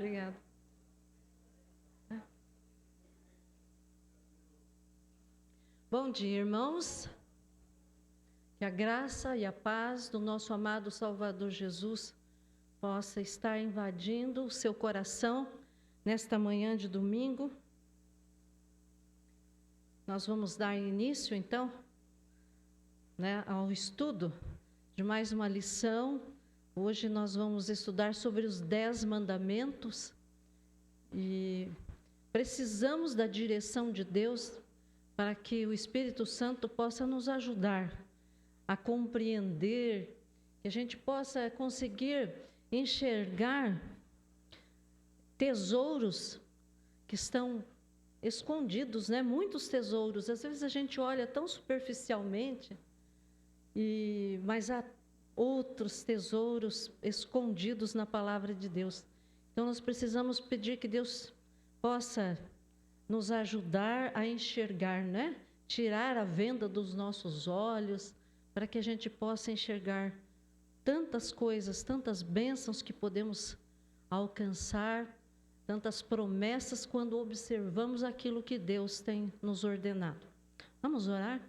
Obrigada. Bom dia, irmãos. Que a graça e a paz do nosso amado Salvador Jesus possa estar invadindo o seu coração nesta manhã de domingo. Nós vamos dar início, então, ao estudo de mais uma lição. Hoje nós vamos estudar sobre os 10 mandamentos e precisamos da direção de Deus para que o Espírito Santo possa nos ajudar a compreender, que a gente possa conseguir enxergar tesouros que estão escondidos, muitos tesouros. Às vezes a gente olha tão superficialmente, mas há outros tesouros escondidos na palavra de Deus. Então nós precisamos pedir que Deus possa nos ajudar a enxergar, tirar a venda dos nossos olhos, para que a gente possa enxergar tantas coisas, tantas bênçãos que podemos alcançar, tantas promessas quando observamos aquilo que Deus tem nos ordenado. Vamos orar?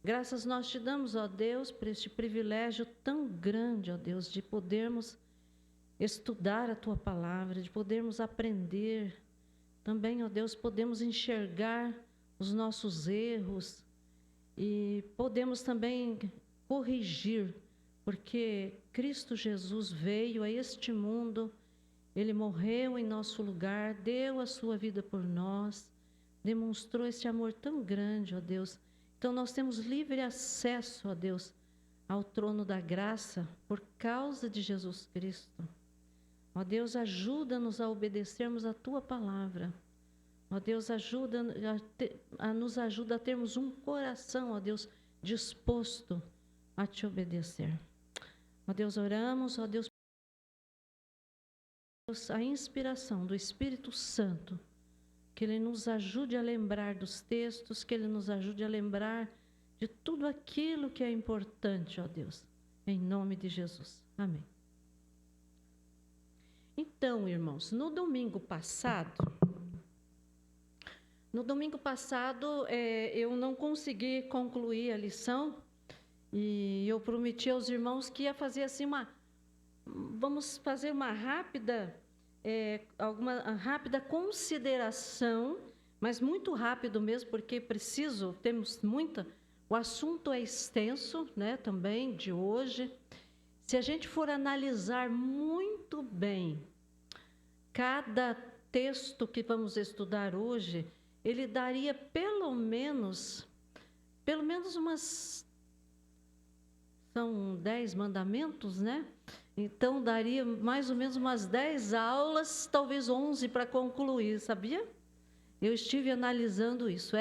Graças nós te damos, ó Deus, por este privilégio tão grande, ó Deus, de podermos estudar a Tua palavra, de podermos aprender. Também, ó Deus, podemos enxergar os nossos erros e podemos também corrigir, porque Cristo Jesus veio a este mundo, Ele morreu em nosso lugar, deu a sua vida por nós, demonstrou esse amor tão grande, ó Deus. Então nós temos livre acesso, ó Deus, ao trono da graça por causa de Jesus Cristo. Ó Deus, ajuda-nos a obedecermos a Tua palavra. Ó Deus, nos ajuda a termos um coração, ó Deus, disposto a Te obedecer. Ó Deus, oramos, ó Deus, a inspiração do Espírito Santo, que Ele nos ajude a lembrar dos textos, que Ele nos ajude a lembrar de tudo aquilo que é importante, ó Deus, em nome de Jesus. Amém. Então, irmãos, no domingo passado, eu não consegui concluir a lição e eu prometi aos irmãos que ia fazer assim vamos fazer uma rápida consideração, mas muito rápido mesmo, porque o assunto é extenso, também de hoje. Se a gente for analisar muito bem cada texto que vamos estudar hoje, ele daria pelo menos são 10 mandamentos, Então, daria mais ou menos umas 10 aulas, talvez 11 para concluir, sabia? Eu estive analisando isso.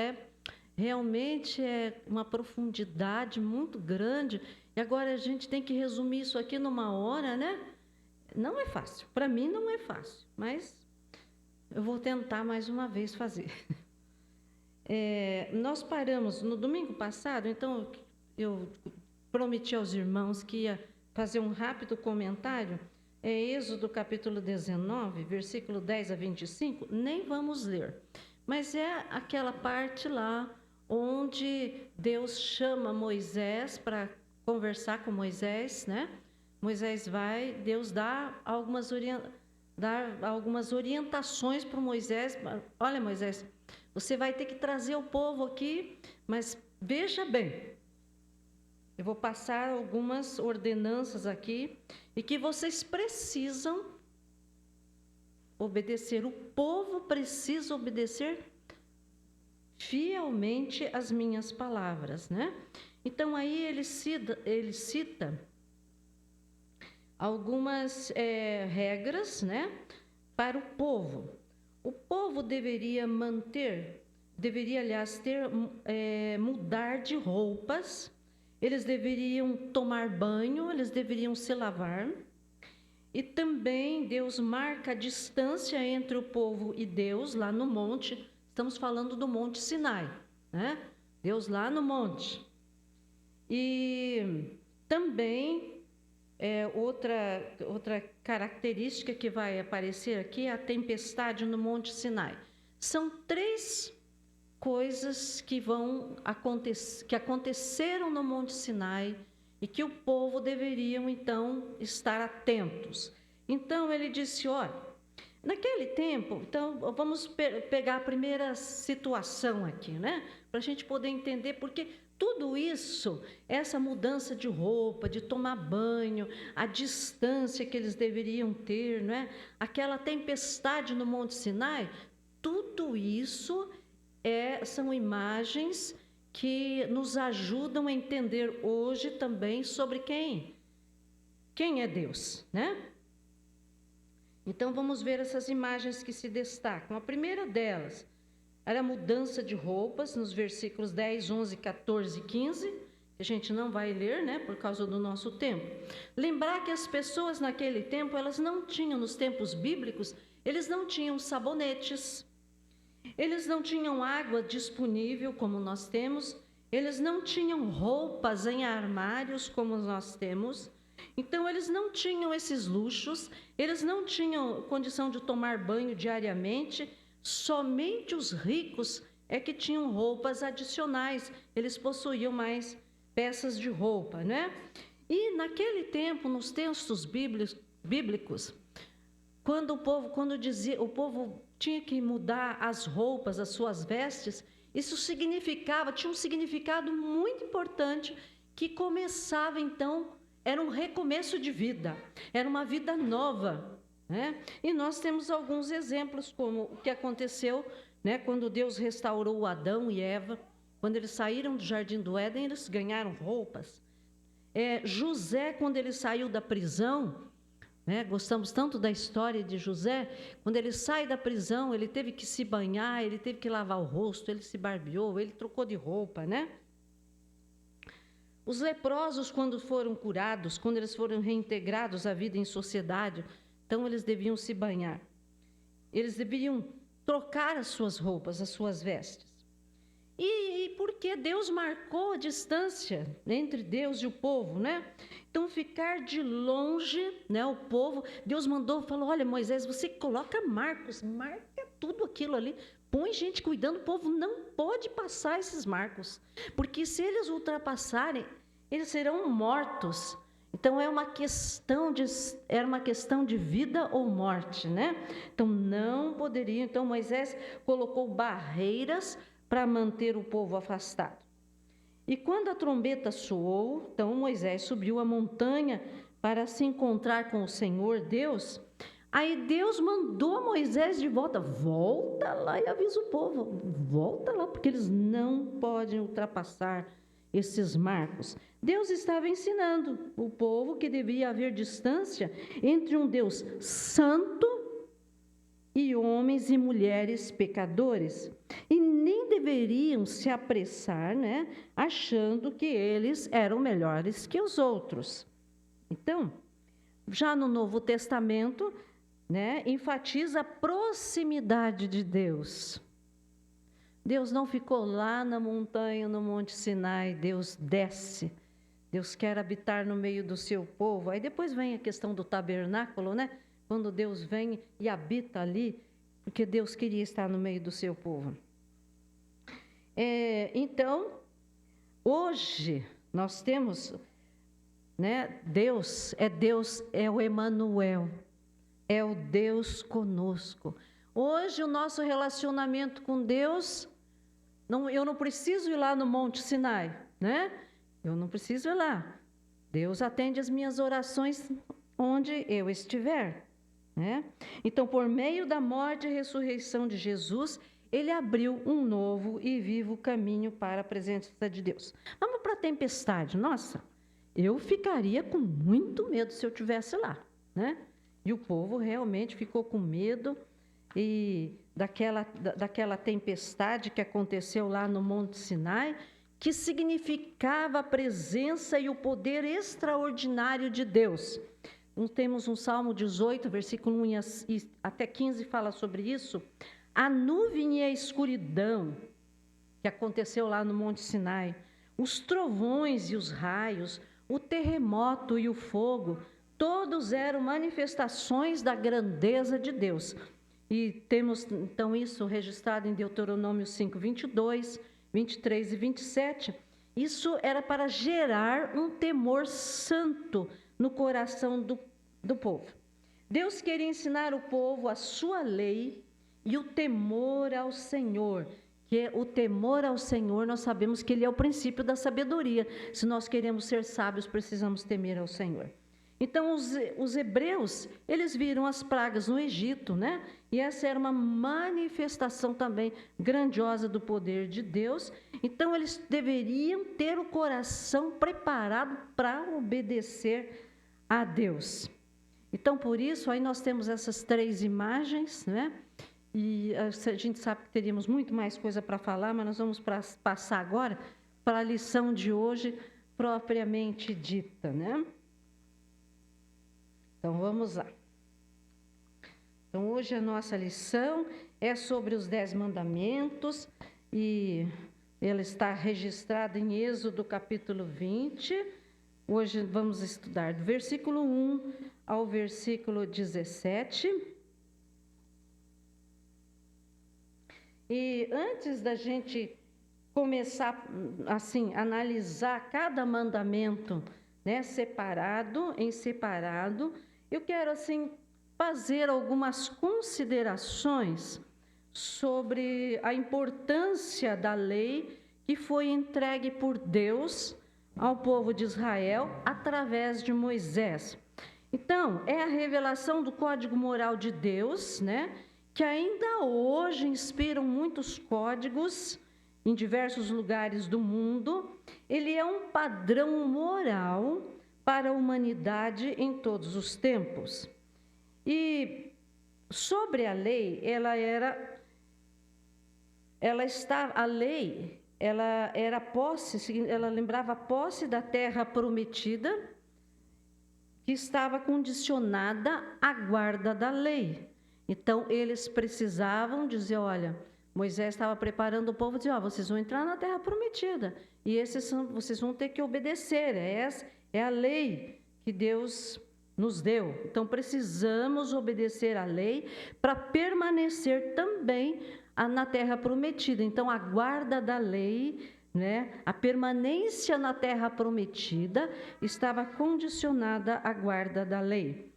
Realmente é uma profundidade muito grande. E agora a gente tem que resumir isso aqui numa hora, Não é fácil. Para mim não é fácil, mas eu vou tentar mais uma vez fazer. Nós paramos no domingo passado, então eu prometi aos irmãos que ia fazer um rápido comentário. Êxodo capítulo 19, versículo 10 a 25, nem vamos ler. Mas é aquela parte lá onde Deus chama Moisés para conversar com Moisés, Moisés vai, Deus dá algumas orientações para Moisés. Olha, Moisés, você vai ter que trazer o povo aqui, mas veja bem, eu vou passar algumas ordenanças aqui e que vocês precisam obedecer. O povo precisa obedecer fielmente as minhas palavras, Então aí ele cita algumas regras, para o povo. O povo deveria, aliás, mudar de roupas. Eles deveriam tomar banho, eles deveriam se lavar. E também Deus marca a distância entre o povo e Deus lá no monte. Estamos falando do Monte Sinai, Deus lá no monte. E também outra característica que vai aparecer aqui é a tempestade no Monte Sinai. São 3 coisas que aconteceram no Monte Sinai e que o povo deveriam, então, estar atentos. Então, ele disse, olha, naquele tempo, então, vamos pegar a primeira situação aqui, né? Para a gente poder entender, porque tudo isso, essa mudança de roupa, de tomar banho, a distância que eles deveriam ter, não é? Aquela tempestade no Monte Sinai, tudo isso são imagens que nos ajudam a entender hoje também sobre quem é Deus, né? Então, vamos ver essas imagens que se destacam. A primeira delas era a mudança de roupas, nos versículos 10, 11, 14 e 15, que a gente não vai ler, né, por causa do nosso tempo. Lembrar que as pessoas naquele tempo, elas não tinham, nos tempos bíblicos, eles não tinham sabonetes, eles não tinham água disponível, como nós temos, eles não tinham roupas em armários, como nós temos. Então, eles não tinham esses luxos, eles não tinham condição de tomar banho diariamente. Somente os ricos é que tinham roupas adicionais, eles possuíam mais peças de roupa, né? E naquele tempo, nos textos bíblicos, quando o povo tinha que mudar as roupas, as suas vestes, isso tinha um significado muito importante, que começava então, era um recomeço de vida, era uma vida nova, né? E nós temos alguns exemplos, como o que aconteceu, né, quando Deus restaurou Adão e Eva, quando eles saíram do Jardim do Éden, eles ganharam roupas. José, quando ele saiu da prisão, né, gostamos tanto da história de José, quando ele sai da prisão, ele teve que se banhar, ele teve que lavar o rosto, ele se barbeou, ele trocou de roupa, né? Os leprosos, quando foram curados, quando eles foram reintegrados à vida em sociedade, então eles deviam se banhar. Eles deveriam trocar as suas roupas, as suas vestes. E porque Deus marcou a distância entre Deus e o povo, né? Então, ficar de longe, né, o povo, Deus falou, olha, Moisés, você coloca marcos, marca tudo aquilo ali, põe gente cuidando, o povo não pode passar esses marcos, porque se eles ultrapassarem, eles serão mortos. Então, era uma questão de vida ou morte, né? Então, não poderiam. Então, Moisés colocou barreiras para manter o povo afastado. E quando a trombeta soou, então Moisés subiu a montanha para se encontrar com o Senhor Deus. Aí Deus mandou Moisés de volta lá e avisa o povo, volta lá, porque eles não podem ultrapassar esses marcos. Deus estava ensinando o povo que devia haver distância entre um Deus santo e homens e mulheres pecadores, e nem deveriam se apressar, né, achando que eles eram melhores que os outros. Então, já no Novo Testamento, né, enfatiza a proximidade de Deus. Deus não ficou lá na montanha, no Monte Sinai, Deus desce. Deus quer habitar no meio do seu povo. Aí depois vem a questão do tabernáculo, né? Quando Deus vem e habita ali, porque Deus queria estar no meio do seu povo. Então, hoje, nós temos, né, Deus, é o Emanuel, é o Deus conosco. Hoje, o nosso relacionamento com Deus, eu não preciso ir lá no Monte Sinai, né? Eu não preciso ir lá. Deus atende as minhas orações onde eu estiver. Né? Então, por meio da morte e ressurreição de Jesus, ele abriu um novo e vivo caminho para a presença de Deus. Vamos para a tempestade. Nossa, eu ficaria com muito medo se eu estivesse lá, né? E o povo realmente ficou com medo daquela tempestade que aconteceu lá no Monte Sinai, que significava a presença e o poder extraordinário de Deus. Temos um Salmo 18, versículo 1 até 15, fala sobre isso. A nuvem e a escuridão que aconteceu lá no Monte Sinai, os trovões e os raios, o terremoto e o fogo, todos eram manifestações da grandeza de Deus. E temos, então, isso registrado em Deuteronômio 5, 22, 23 e 27. Isso era para gerar um temor santo no coração do povo. Deus queria ensinar o povo a sua lei e o temor ao Senhor. Que o temor ao Senhor, nós sabemos que ele é o princípio da sabedoria. Se nós queremos ser sábios, precisamos temer ao Senhor. Então, os hebreus, eles viram as pragas no Egito, né? E essa era uma manifestação também grandiosa do poder de Deus. Então, eles deveriam ter o coração preparado para obedecer a Deus. Então, por isso, aí nós temos essas 3 imagens, né? E a gente sabe que teríamos muito mais coisa para falar, mas nós vamos passar agora para a lição de hoje, propriamente dita, né? Então, vamos lá. Então, hoje a nossa lição é sobre os 10 mandamentos e ela está registrada em Êxodo capítulo 20. Hoje vamos estudar do versículo 1 ao versículo 17. E antes da gente começar, assim, analisar cada mandamento, né, separado, eu quero, assim, fazer algumas considerações sobre a importância da lei que foi entregue por Deus ao povo de Israel através de Moisés. Então, é a revelação do código moral de Deus, né, que ainda hoje inspiram muitos códigos em diversos lugares do mundo. Ele é um padrão moral para a humanidade em todos os tempos. E sobre a lei, ela lembrava a posse da terra prometida, que estava condicionada à guarda da lei. Então, eles precisavam dizer, olha, Moisés estava preparando o povo, dizia, vocês vão entrar na terra prometida, e vocês vão ter que obedecer, essa é a lei que Deus nos deu. Então, precisamos obedecer à lei para permanecer também na terra prometida. Então, a guarda da lei, né, a permanência na terra prometida estava condicionada à guarda da lei.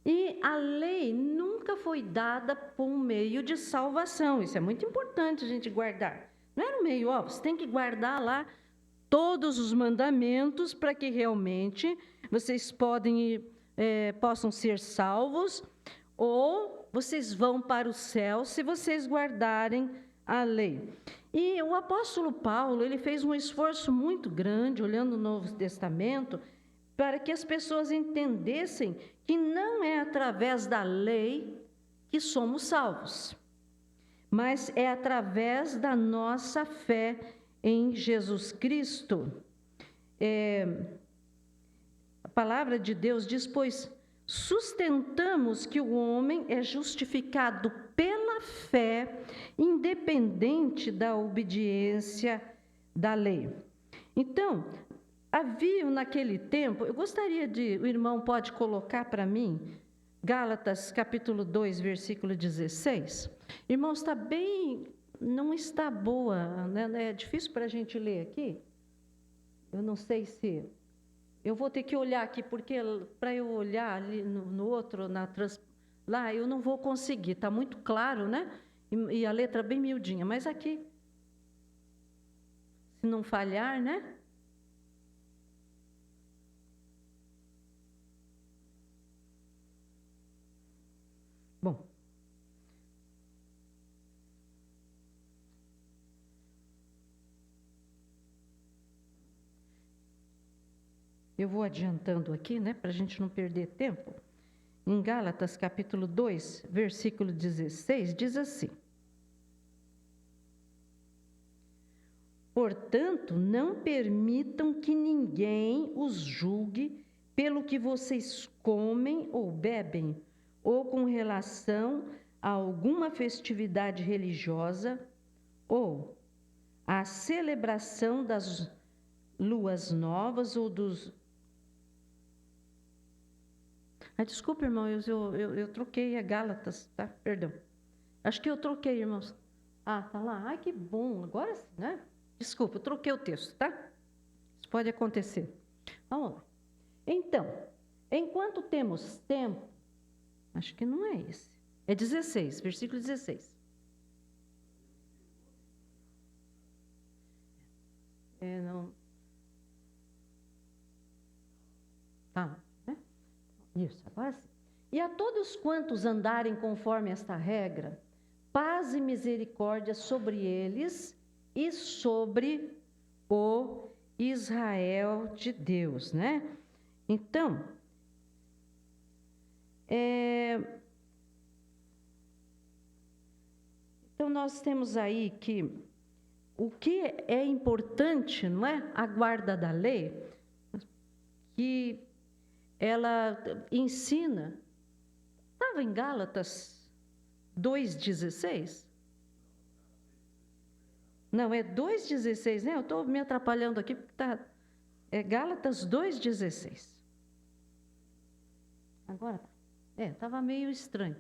E a lei nunca foi dada por um meio de salvação. Isso é muito importante a gente guardar. Não era um meio, você tem que guardar lá todos os mandamentos para que realmente vocês possam ser salvos, ou vocês vão para o céu se vocês guardarem a lei. E o apóstolo Paulo, ele fez um esforço muito grande, olhando o Novo Testamento, para que as pessoas entendessem que não é através da lei que somos salvos, mas é através da nossa fé em Jesus Cristo. A palavra de Deus diz, pois sustentamos que o homem é justificado pela fé, independente da obediência da lei. Então, havia naquele tempo, eu gostaria o irmão pode colocar para mim, Gálatas capítulo 2, versículo 16. Irmão, não está boa, né? É difícil para a gente ler aqui. Eu não sei se... Eu vou ter que olhar aqui, porque para eu olhar ali no outro, lá, eu não vou conseguir, está muito claro, né? E a letra bem miudinha, mas aqui, se não falhar, né? Bom. Eu vou adiantando aqui, né, para a gente não perder tempo. Em Gálatas, capítulo 2, versículo 16, diz assim: portanto, não permitam que ninguém os julgue pelo que vocês comem ou bebem, ou com relação a alguma festividade religiosa, ou a celebração das luas novas ou dos Desculpa, irmão, eu troquei a Gálatas, tá? Perdão. Acho que eu troquei, irmãos. Tá lá. Ai, que bom. Agora sim, né? Desculpa, eu troquei o texto, tá? Isso pode acontecer. Vamos lá. Então, enquanto temos tempo, acho que não é esse. É 16, versículo 16. Não. Tá, né? Isso, agora sim. E a todos quantos andarem conforme esta regra, paz e misericórdia sobre eles e sobre o Israel de Deus, né? Então, nós temos aí que o que é importante, não é? A guarda da lei, que ela ensina, estava em Gálatas 2,16? Não, é 2,16, né? Eu estou me atrapalhando aqui, porque é Gálatas 2,16. Agora tá. Estava meio estranho.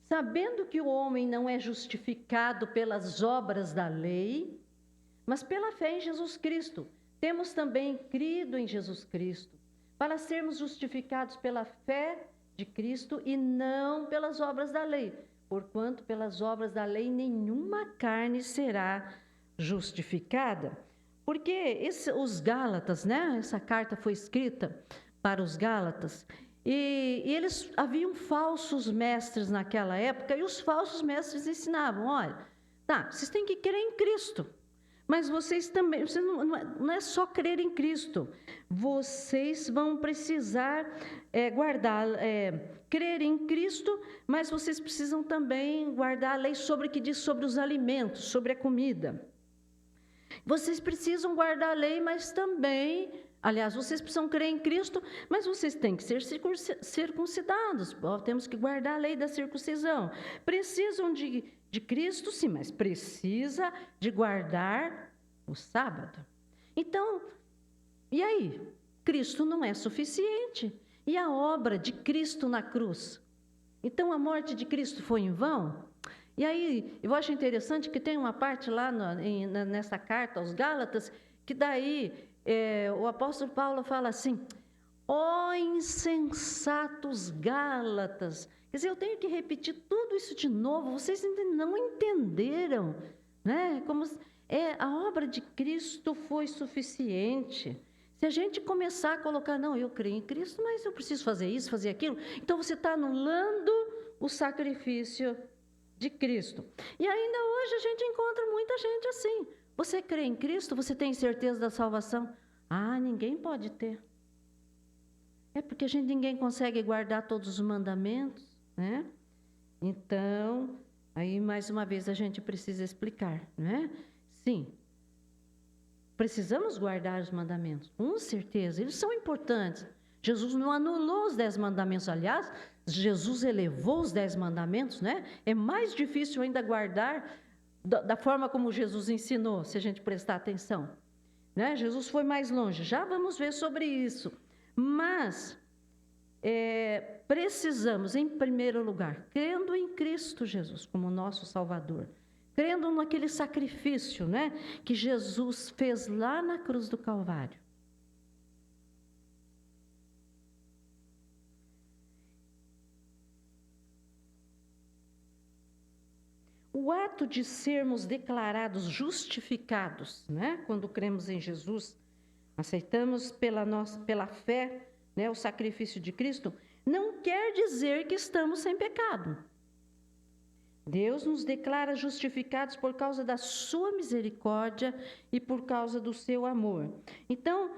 Sabendo que o homem não é justificado pelas obras da lei, mas pela fé em Jesus Cristo. Temos também crido em Jesus Cristo, para sermos justificados pela fé de Cristo e não pelas obras da lei. Porquanto pelas obras da lei nenhuma carne será justificada. Porque os Gálatas, né? Essa carta foi escrita para os Gálatas, e eles haviam falsos mestres naquela época, e os falsos mestres ensinavam, olha, vocês têm que crer em Cristo, mas vocês também, não é só crer em Cristo, vocês vão precisar crer em Cristo, mas vocês precisam também guardar a lei sobre que diz sobre os alimentos, sobre a comida. Vocês precisam guardar a lei, mas também, aliás, vocês precisam crer em Cristo, mas vocês têm que ser circuncidados. Temos que guardar a lei da circuncisão. Precisam de Cristo, sim, mas precisa de guardar o sábado. Então, e aí? Cristo não é suficiente. E a obra de Cristo na cruz? Então, a morte de Cristo foi em vão? E aí, eu acho interessante que tem uma parte lá nessa carta aos Gálatas, que daí o apóstolo Paulo fala assim, ó insensatos Gálatas. Quer dizer, eu tenho que repetir tudo isso de novo, vocês ainda não entenderam, né? A obra de Cristo foi suficiente. Se a gente começar a colocar, não, eu creio em Cristo, mas eu preciso fazer isso, fazer aquilo, então você está anulando o sacrifício de Cristo. E ainda hoje a gente encontra muita gente assim. Você crê em Cristo? Você tem certeza da salvação? Ninguém pode ter. É porque ninguém consegue guardar todos os mandamentos, né? Então, aí mais uma vez a gente precisa explicar, né? Sim, precisamos guardar os mandamentos, com certeza, eles são importantes. Jesus não anulou os 10 mandamentos, aliás, Jesus elevou os 10 mandamentos, né? É mais difícil ainda guardar da forma como Jesus ensinou, se a gente prestar atenção, né? Jesus foi mais longe, já vamos ver sobre isso. Mas precisamos, em primeiro lugar, crendo em Cristo Jesus como nosso Salvador, crendo naquele sacrifício, né, que Jesus fez lá na cruz do Calvário. O ato de sermos declarados justificados, né, quando cremos em Jesus, aceitamos pela fé, né, o sacrifício de Cristo, não quer dizer que estamos sem pecado. Deus nos declara justificados por causa da sua misericórdia e por causa do seu amor. Então,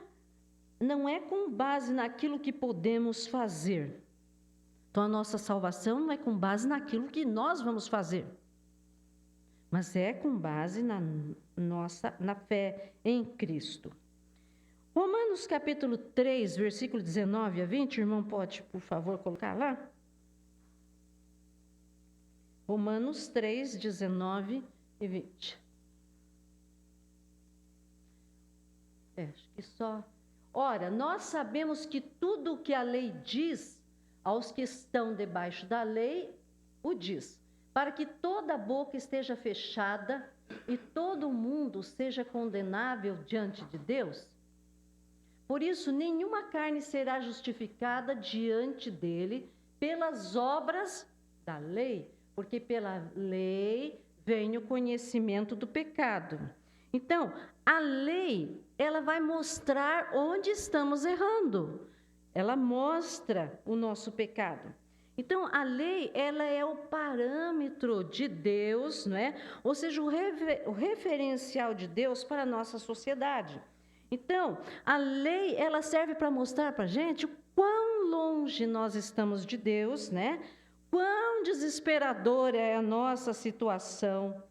não é com base naquilo que podemos fazer. Então, a nossa salvação não é com base naquilo que nós vamos fazer, mas é com base na fé em Cristo. Romanos capítulo 3, versículo 19 a 20, o irmão pode, por favor, colocar lá? Romanos 3, 19 e 20. Acho que só. Ora, nós sabemos que tudo o que a lei diz aos que estão debaixo da lei, o diz, para que toda boca esteja fechada e todo mundo seja condenável diante de Deus. Por isso, nenhuma carne será justificada diante dele pelas obras da lei, porque pela lei vem o conhecimento do pecado. Então, a lei, ela vai mostrar onde estamos errando. Ela mostra o nosso pecado. Então, a lei, ela é o parâmetro de Deus, não é? Ou seja, o referencial de Deus para a nossa sociedade. Então, a lei, ela serve para mostrar para a gente o quão longe nós estamos de Deus, né? Quão desesperadora é a nossa situação.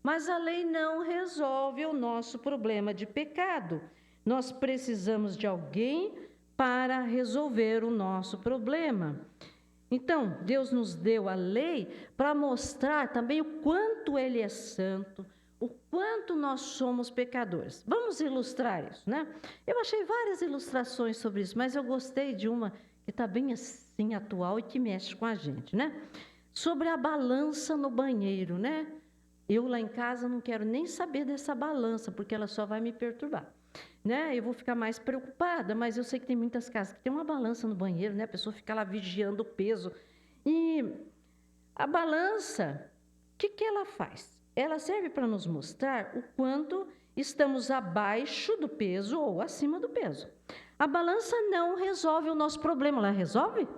Mas a lei não resolve o nosso problema de pecado. Nós precisamos de alguém para resolver o nosso problema. Então, Deus nos deu a lei para mostrar também o quanto Ele é santo, o quanto nós somos pecadores. Vamos ilustrar isso, né? Eu achei várias ilustrações sobre isso, mas eu gostei de uma que está bem assim atual e que mexe com a gente, né? Sobre a balança no banheiro, né? Eu lá em casa não quero nem saber dessa balança, porque ela só vai me perturbar, né? Eu vou ficar mais preocupada, mas eu sei que tem muitas casas que tem uma balança no banheiro, né? A pessoa fica lá vigiando o peso. E a balança, o que ela faz? Ela serve para nos mostrar o quanto estamos abaixo do peso ou acima do peso. A balança não resolve o nosso problema, ela resolve?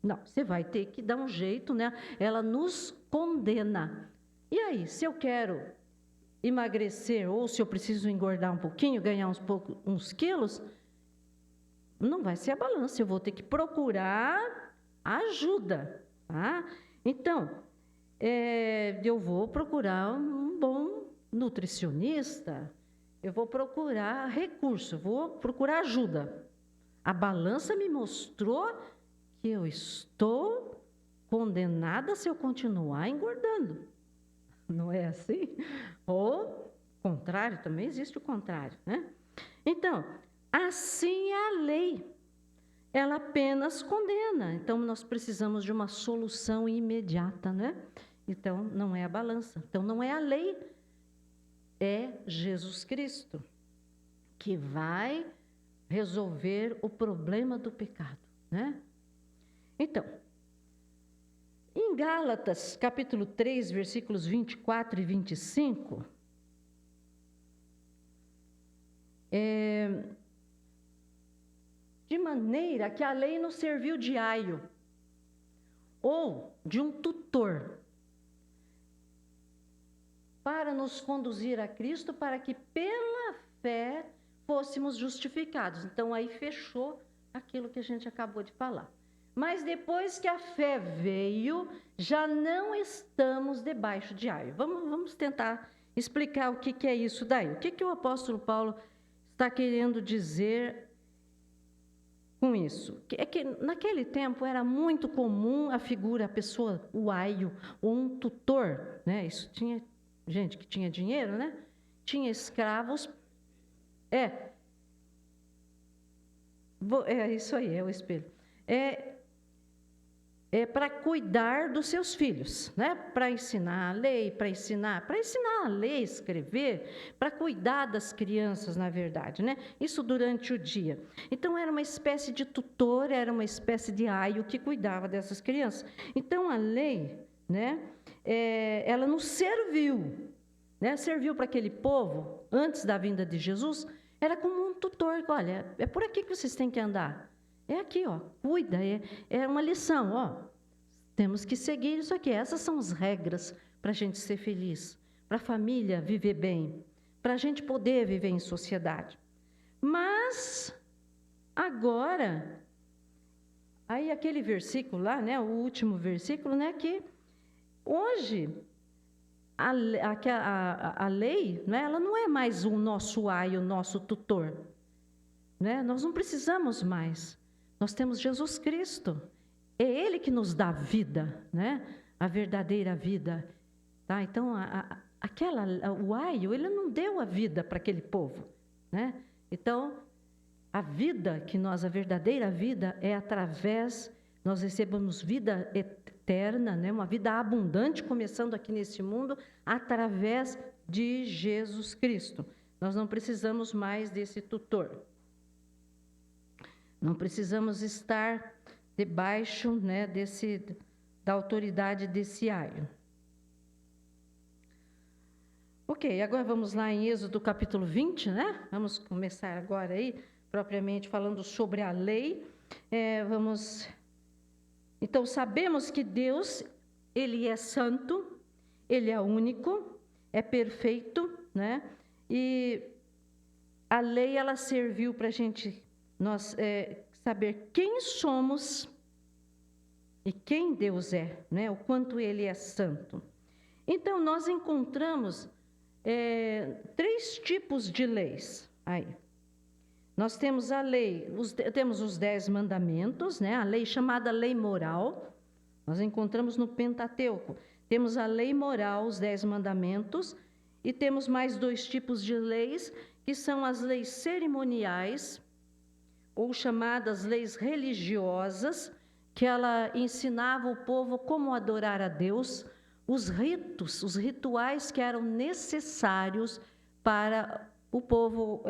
Não, você vai ter que dar um jeito, né? Ela nos condena. E aí, se eu quero emagrecer ou se eu preciso engordar um pouquinho, ganhar uns quilos, não vai ser a balança, eu vou ter que procurar ajuda, tá? Então, eu vou procurar um bom nutricionista, eu vou procurar recurso, eu vou procurar ajuda. A balança me mostrou que eu estou condenada se eu continuar engordando. Não é assim? Ou, contrário, também existe o contrário, né? Então, assim é a lei. Ela apenas condena. Então, nós precisamos de uma solução imediata, né? Então, não é a balança. Então, não é a lei. É Jesus Cristo que vai resolver o problema do pecado, né? Então, em Gálatas, capítulo 3, versículos 24 e 25, de maneira que a lei nos serviu de aio, ou de um tutor, para nos conduzir a Cristo, para que pela fé fôssemos justificados. Então, aí fechou aquilo que a gente acabou de falar. Mas depois que a fé veio, já não estamos debaixo de aio. Vamos tentar explicar o que é isso daí. O que o apóstolo Paulo está querendo dizer com isso? É que naquele tempo era muito comum a figura, a pessoa, o aio, ou um tutor, né? Isso tinha gente que tinha dinheiro, né? Tinha escravos. É isso aí, é o espelho. Para cuidar dos seus filhos, né? Para ensinar a lei, para ensinar a ler, escrever, para cuidar das crianças, na verdade, né? Isso durante o dia. Então, era uma espécie de tutor, era uma espécie de aio que cuidava dessas crianças. Então, a lei, né? Ela nos serviu, né? Serviu para aquele povo, antes da vinda de Jesus, era como um tutor. Olha, é por aqui que vocês têm que andar. É aqui, ó, cuida, é uma lição, ó. Temos que seguir isso aqui. Essas são as regras para a gente ser feliz, para a família viver bem, para a gente poder viver em sociedade. Mas, agora, aí aquele versículo lá, né, o último versículo, né, que hoje a lei, né, ela não é mais o nosso aio, o nosso tutor, né? Nós não precisamos mais. Nós temos Jesus Cristo. É Ele que nos dá vida, né? A verdadeira vida. Tá? Então, o aio, ele não deu a vida para aquele povo, né? Então, a verdadeira vida é através nós recebamos vida eterna, né? Uma vida abundante, começando aqui nesse mundo, através de Jesus Cristo. Nós não precisamos mais desse tutor. Não precisamos estar debaixo, né, da autoridade desse aio. Ok, agora vamos lá em Êxodo capítulo 20, né? Vamos começar agora aí, propriamente falando sobre a lei. Então, sabemos que Deus, Ele é santo, Ele é único, é perfeito, né? E a lei, ela serviu para a gente saber quem somos e quem Deus é, né? O quanto Ele é santo. Então, nós encontramos 3 tipos de leis aí. Nós temos a lei, temos os 10 mandamentos, né? A lei chamada lei moral, nós encontramos no Pentateuco. Temos a lei moral, os 10 mandamentos, e temos mais 2 tipos de leis, que são as leis cerimoniais, ou chamadas leis religiosas, que ela ensinava o povo como adorar a Deus, os rituais que eram necessários para o povo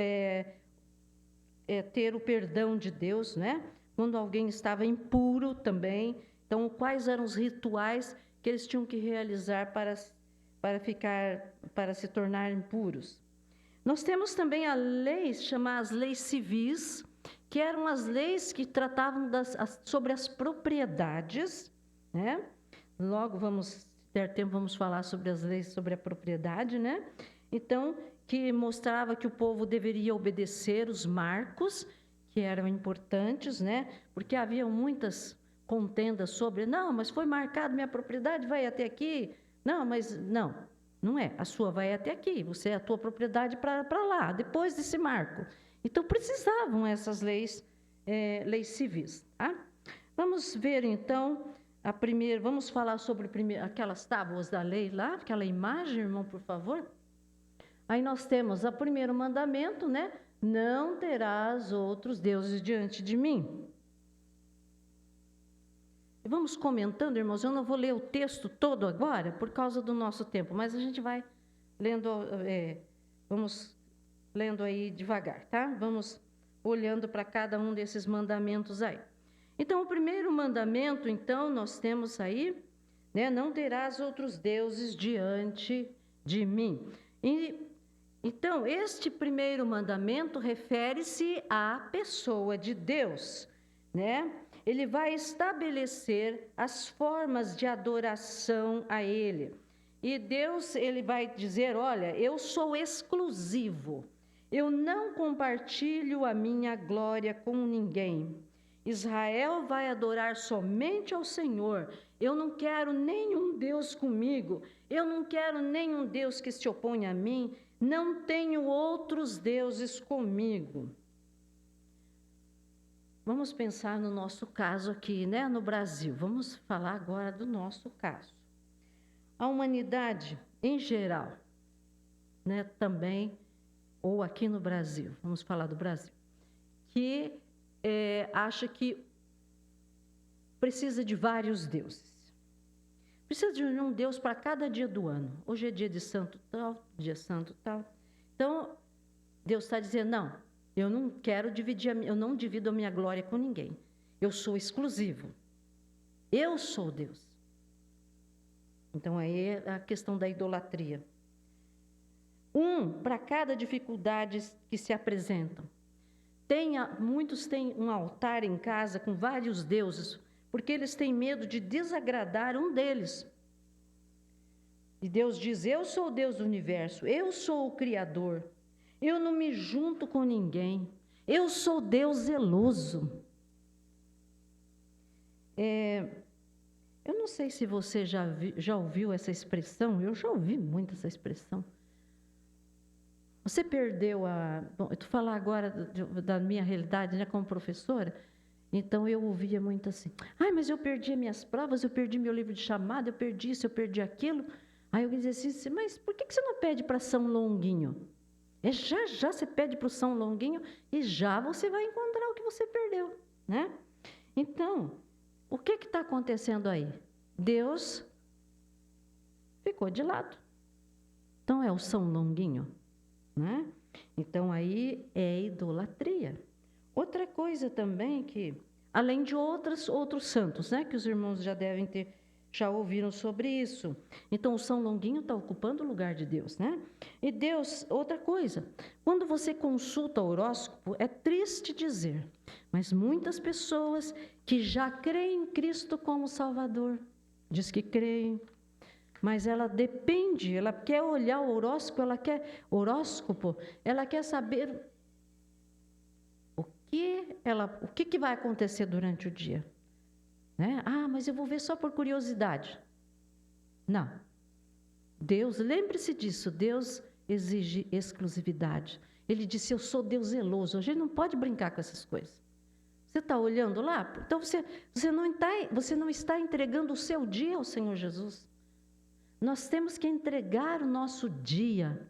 ter o perdão de Deus, né? Quando alguém estava impuro também. Então, quais eram os rituais que eles tinham que realizar para se tornarem puros? Nós temos também chamadas leis civis, que eram as leis que tratavam sobre as propriedades, né? Logo ter tempo, vamos falar sobre as leis sobre a propriedade, né? Então, que mostrava que o povo deveria obedecer os marcos, que eram importantes, né? Porque havia muitas contendas sobre, não, mas foi marcado, minha propriedade vai até aqui. Não, mas não é, a sua vai até aqui, a tua propriedade para lá, depois desse marco. Então, precisavam essas leis civis, tá? Vamos ver, então, vamos falar sobre aquelas tábuas da lei lá, aquela imagem, irmão, por favor. Aí nós temos o primeiro mandamento, né? Não terás outros deuses diante de mim. E vamos comentando, irmãos, eu não vou ler o texto todo agora, por causa do nosso tempo, mas a gente vai lendo, vamos lendo aí devagar, tá? Vamos olhando para cada um desses mandamentos aí. Então, o primeiro mandamento, então, nós temos aí, né? Não terás outros deuses diante de mim. Então, este primeiro mandamento refere-se à pessoa de Deus, né? Ele vai estabelecer as formas de adoração a Ele. E Deus, Ele vai dizer, olha, eu sou exclusivo. Eu não compartilho a minha glória com ninguém. Israel vai adorar somente ao Senhor. Eu não quero nenhum Deus comigo. Eu não quero nenhum Deus que se oponha a mim. Não tenho outros deuses comigo. Vamos pensar no nosso caso aqui, né, no Brasil. Vamos falar agora do nosso caso. A humanidade, em geral, né, também, ou aqui no Brasil, vamos falar do Brasil, que acha que precisa de vários deuses. Precisa de um Deus para cada dia do ano. Hoje é dia de santo tal, dia santo tal. Então, Deus está dizendo, não, eu não quero eu não divido a minha glória com ninguém. Eu sou exclusivo. Eu sou Deus. Então, aí é a questão da idolatria. Para cada dificuldade que se apresentam. Muitos têm um altar em casa com vários deuses, porque eles têm medo de desagradar um deles. E Deus diz, eu sou o Deus do universo, eu sou o Criador, eu não me junto com ninguém, eu sou Deus zeloso. Eu não sei se você já ouviu essa expressão, eu já ouvi muito essa expressão. Você perdeu Bom, eu estou falando agora da minha realidade, né, como professora, então eu ouvia muito assim, mas eu perdi minhas provas, eu perdi meu livro de chamada, eu perdi isso, eu perdi aquilo. Aí eu dizia assim, mas por que você não pede para São Longuinho? Já você pede para o São Longuinho e já você vai encontrar o que você perdeu, né? Então, o que está acontecendo aí? Deus ficou de lado. Então, é o São Longuinho, né? Então, aí é idolatria. Outra coisa também que, além de outros santos, né? Que os irmãos já ouviram sobre isso. Então, o São Longuinho está ocupando o lugar de Deus, né? E Deus, outra coisa, quando você consulta o horóscopo, é triste dizer, mas muitas pessoas que já creem em Cristo como Salvador, diz que creem, mas ela depende, ela quer olhar o horóscopo, ela quer saber o que vai acontecer durante o dia. Né? Ah, mas eu vou ver só por curiosidade. Não. Deus, lembre-se disso, Deus exige exclusividade. Ele disse, eu sou Deus zeloso. A gente não pode brincar com essas coisas. Você está olhando lá? Então você não está entregando o seu dia ao Senhor Jesus. Nós temos que entregar o nosso dia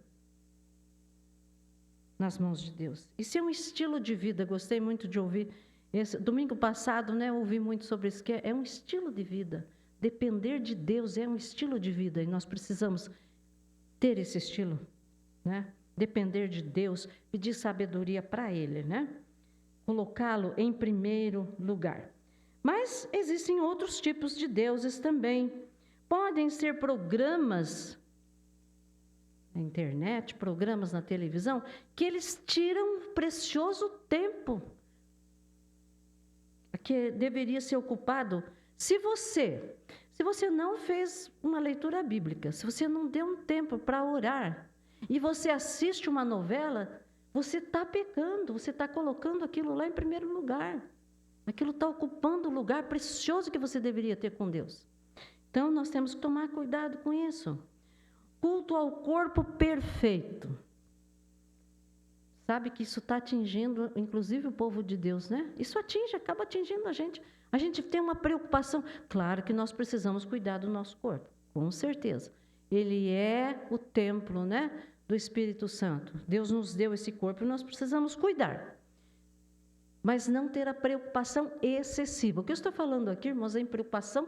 nas mãos de Deus. Isso é um estilo de vida, gostei muito de ouvir. Domingo passado, né, eu ouvi muito sobre isso, que é um estilo de vida. Depender de Deus é um estilo de vida, e nós precisamos ter esse estilo, né? Depender de Deus, pedir sabedoria para Ele, né? Colocá-lo em primeiro lugar. Mas existem outros tipos de deuses também. Podem ser programas na internet, programas na televisão, que eles tiram precioso tempo que deveria ser ocupado. Se você não fez uma leitura bíblica, se você não deu um tempo para orar, e você assiste uma novela, você está pecando, você está colocando aquilo lá em primeiro lugar. Aquilo está ocupando o lugar precioso que você deveria ter com Deus. Então, nós temos que tomar cuidado com isso. Culto ao corpo perfeito. Sabe que isso está atingindo, inclusive, o povo de Deus, né? Isso acaba atingindo a gente. A gente tem uma preocupação. Claro que nós precisamos cuidar do nosso corpo, com certeza. Ele é o templo, né, do Espírito Santo. Deus nos deu esse corpo e nós precisamos cuidar. Mas não ter a preocupação excessiva. O que eu estou falando aqui, irmãos, é em preocupação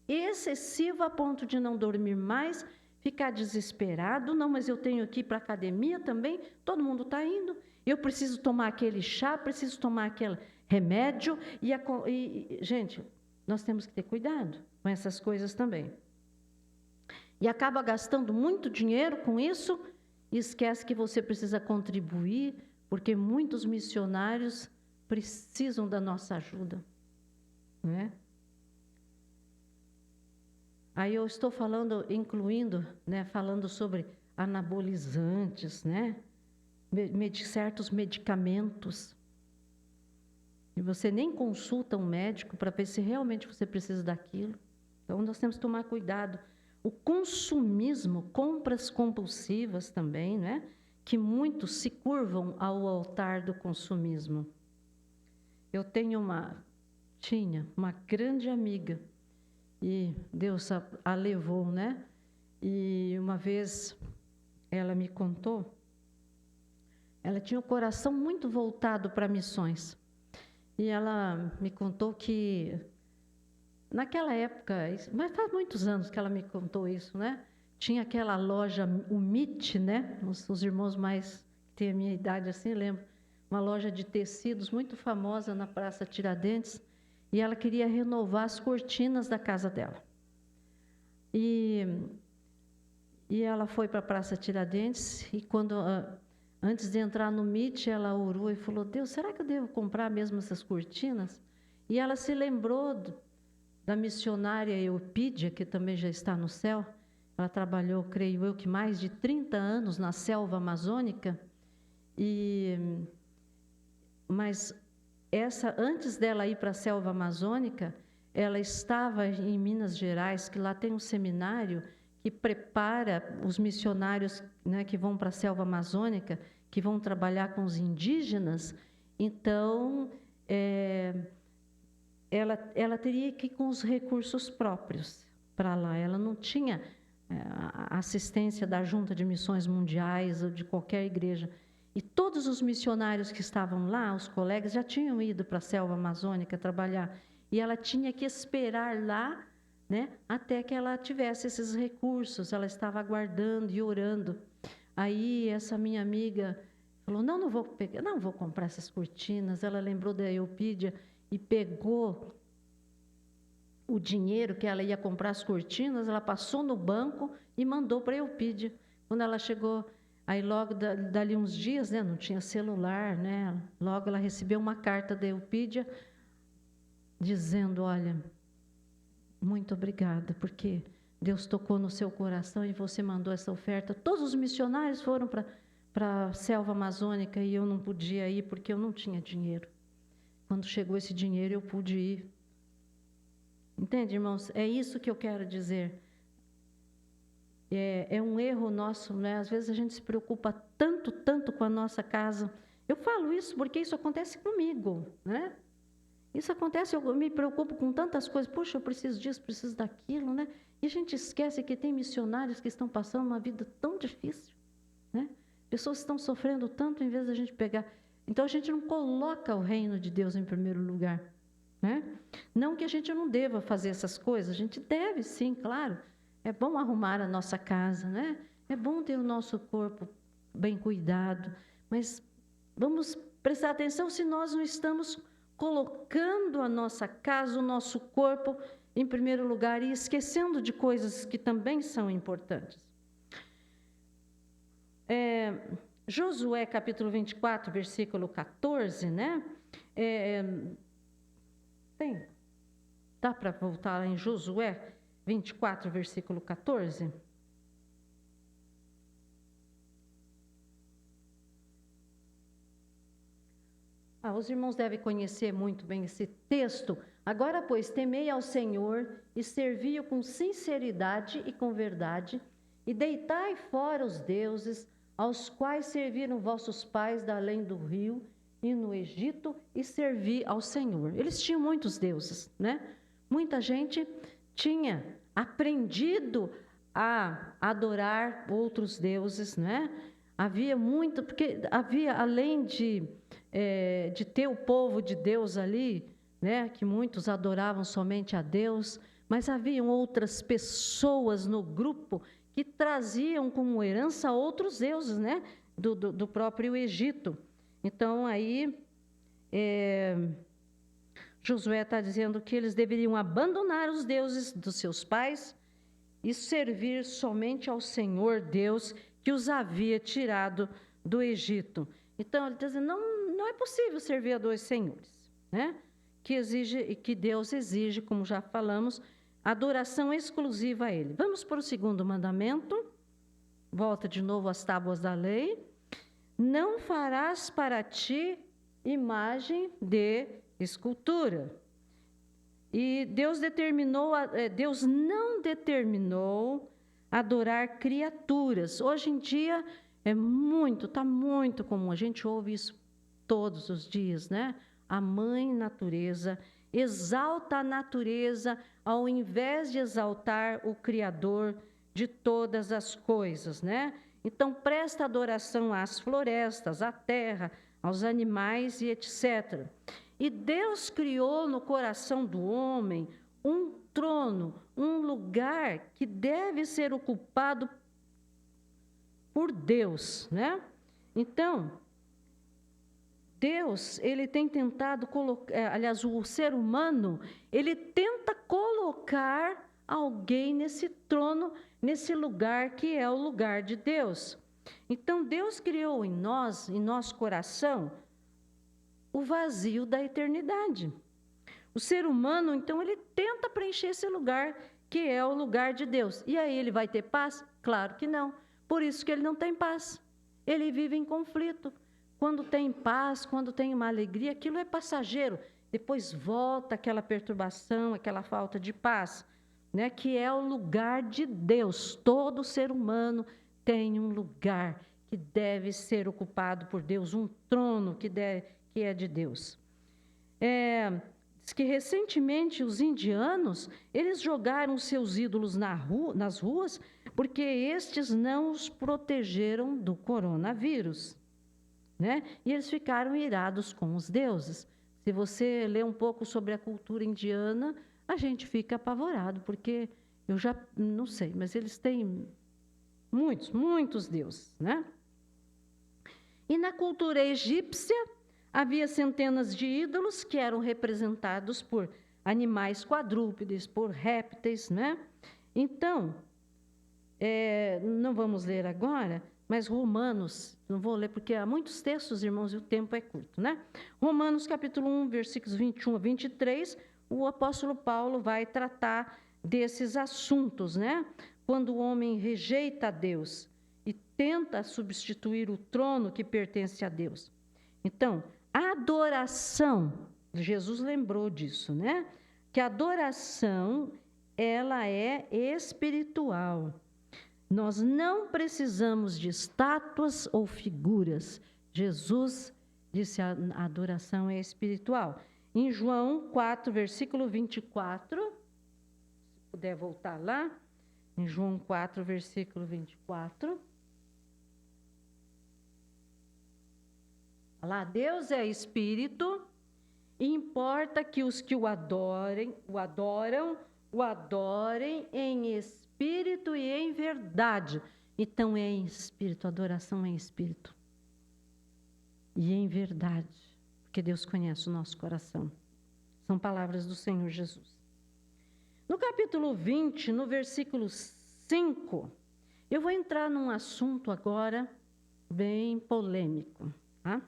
excessiva a ponto de não dormir mais, ficar desesperado. Não, mas eu tenho que ir para a academia também, todo mundo está indo. Eu preciso tomar aquele chá, preciso tomar aquele remédio. Gente, nós temos que ter cuidado com essas coisas também. E acaba gastando muito dinheiro com isso e esquece que você precisa contribuir, porque muitos missionários precisam da nossa ajuda, né? Aí eu estou falando, incluindo, né, falando sobre anabolizantes, né, certos medicamentos. E você nem consulta um médico para ver se realmente você precisa daquilo. Então, nós temos que tomar cuidado. O consumismo, compras compulsivas também, né, que muitos se curvam ao altar do consumismo. Eu tinha uma grande amiga, e Deus a levou, né? E uma vez ela me contou, ela tinha o coração muito voltado para missões. E ela me contou que, naquela época, mas faz muitos anos que ela me contou isso, né? Tinha aquela loja, o MIT, né? Os irmãos mais que têm a minha idade assim, lembro. Uma loja de tecidos muito famosa na Praça Tiradentes. E ela queria renovar as cortinas da casa dela. E ela foi para a Praça Tiradentes, e antes de entrar no MIT, ela orou e falou, Deus, será que eu devo comprar mesmo essas cortinas? E ela se lembrou da missionária Eupídia, que também já está no céu. Ela trabalhou, creio eu, que mais de 30 anos na selva amazônica. Mas antes dela ir para a selva amazônica, ela estava em Minas Gerais, que lá tem um seminário que prepara os missionários, né, que vão para a selva amazônica, que vão trabalhar com os indígenas. Então, ela teria que ir com os recursos próprios para lá. Ela não tinha a assistência da Junta de Missões Mundiais ou de qualquer igreja. E todos os missionários que estavam lá, os colegas, já tinham ido para a selva amazônica trabalhar. e ela tinha que esperar lá, né, até que ela tivesse esses recursos. Ela estava aguardando e orando. Aí essa minha amiga falou: não vou pegar, não vou comprar essas cortinas. Ela lembrou da Eupídia e pegou o dinheiro que ela ia comprar as cortinas, ela passou no banco e mandou para a Eupídia. Quando ela chegou, aí logo dali uns dias, né, não tinha celular, né, logo ela recebeu uma carta da Eupídia dizendo: olha, muito obrigada, porque Deus tocou no seu coração e você mandou essa oferta. Todos os missionários foram para a selva amazônica e eu não podia ir porque eu não tinha dinheiro. Quando chegou esse dinheiro, eu pude ir. Entende, irmãos? É isso que eu quero dizer. É um erro nosso, né? Às vezes a gente se preocupa tanto com a nossa casa. Eu falo isso porque isso acontece comigo, né? Isso acontece, eu me preocupo com tantas coisas. Puxa, eu preciso disso, preciso daquilo, né? E a gente esquece que tem missionários que estão passando uma vida tão difícil, né? Pessoas estão sofrendo tanto em vez da gente pegar. Então a gente não coloca o reino de Deus em primeiro lugar, né? Não que a gente não deva fazer essas coisas, a gente deve sim, claro. É bom arrumar a nossa casa, né? É bom ter o nosso corpo bem cuidado, mas vamos prestar atenção se nós não estamos colocando a nossa casa, o nosso corpo em primeiro lugar e esquecendo de coisas que também são importantes. Josué capítulo 24, versículo 14, né? Dá para voltar lá em Josué 24, versículo 14? Os irmãos devem conhecer muito bem esse texto. Agora, pois, temei ao Senhor e servi-o com sinceridade e com verdade, e deitai fora os deuses aos quais serviram vossos pais da além do rio e no Egito, e servi ao Senhor. Eles tinham muitos deuses, né? Muita gente tinha aprendido a adorar outros deuses, né? Havia muito, porque havia, além de ter o povo de Deus ali, né, que muitos adoravam somente a Deus, mas haviam outras pessoas no grupo que traziam como herança outros deuses, né, do próprio Egito. Então, aí, Josué está dizendo que eles deveriam abandonar os deuses dos seus pais e servir somente ao Senhor Deus que os havia tirado do Egito. Então, ele está dizendo, não é possível servir a dois senhores, né? Que Deus exige, como já falamos, adoração exclusiva a Ele. Vamos para o segundo mandamento. Volta de novo às tábuas da lei. Não farás para ti imagem de escultura. E Deus não determinou adorar criaturas. Hoje em dia está muito comum, a gente ouve isso todos os dias, né? A mãe natureza exalta a natureza ao invés de exaltar o Criador de todas as coisas, né? Então, presta adoração às florestas, à terra, aos animais e etc. E Deus criou no coração do homem um trono, um lugar que deve ser ocupado por Deus, né? Então, Deus, ele tem tentado colocar, aliás, o ser humano, ele tenta colocar alguém nesse trono, nesse lugar que é o lugar de Deus. Então, Deus criou em nós, em nosso coração, o vazio da eternidade. O ser humano, então, ele tenta preencher esse lugar, que é o lugar de Deus. E aí ele vai ter paz? Claro que não. Por isso que ele não tem paz. Ele vive em conflito. Quando tem paz, quando tem uma alegria, aquilo é passageiro. Depois volta aquela perturbação, aquela falta de paz, né? Que é o lugar de Deus. Todo ser humano tem um lugar que deve ser ocupado por Deus, um trono que é de Deus. Diz que recentemente os indianos, eles jogaram seus ídolos nas ruas porque estes não os protegeram do coronavírus, né? E eles ficaram irados com os deuses. Se você lê um pouco sobre a cultura indiana, a gente fica apavorado, porque eu já não sei, mas eles têm muitos deuses, né? E na cultura egípcia, havia centenas de ídolos que eram representados por animais quadrúpedes, por répteis, né? Então, não vamos ler agora, mas Romanos, não vou ler porque há muitos textos, irmãos, e o tempo é curto, né? Romanos capítulo 1, versículos 21 a 23, o apóstolo Paulo vai tratar desses assuntos, né? Quando o homem rejeita a Deus e tenta substituir o trono que pertence a Deus. Então, a adoração, Jesus lembrou disso, né? Que a adoração, ela é espiritual. Nós não precisamos de estátuas ou figuras. Jesus disse a adoração é espiritual. Em João 4, versículo 24, se puder voltar lá, em João 4, versículo 24. Lá, Deus é espírito, e importa que os que o adorem em espírito e em verdade. Então, é em espírito, adoração é em espírito. E em verdade, porque Deus conhece o nosso coração. São palavras do Senhor Jesus. No capítulo 20, no versículo 5, eu vou entrar num assunto agora bem polêmico, tá?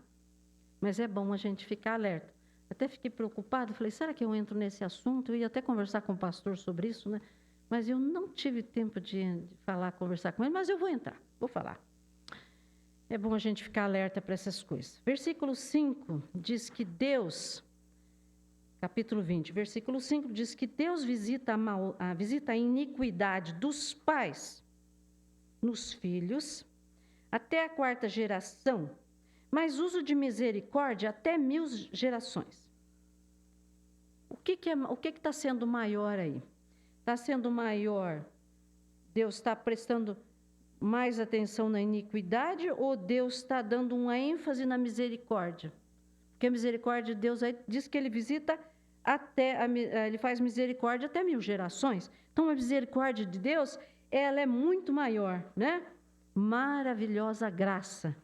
Mas é bom a gente ficar alerta. Até fiquei preocupada, falei, será que eu entro nesse assunto? Eu ia até conversar com o pastor sobre isso, né? Mas eu não tive tempo de conversar com ele, mas eu vou entrar, vou falar. É bom a gente ficar alerta para essas coisas. Versículo 5 diz que Deus, capítulo 20, versículo 5, diz que Deus visita a iniquidade dos pais nos filhos até a 4ª geração, mas uso de misericórdia até 1000 gerações. O que está sendo maior aí? Está sendo maior, Deus está prestando mais atenção na iniquidade ou Deus está dando uma ênfase na misericórdia? Porque a misericórdia de Deus aí diz que ele visita ele faz misericórdia até 1000 gerações. Então, a misericórdia de Deus, ela é muito maior, né? Maravilhosa graça.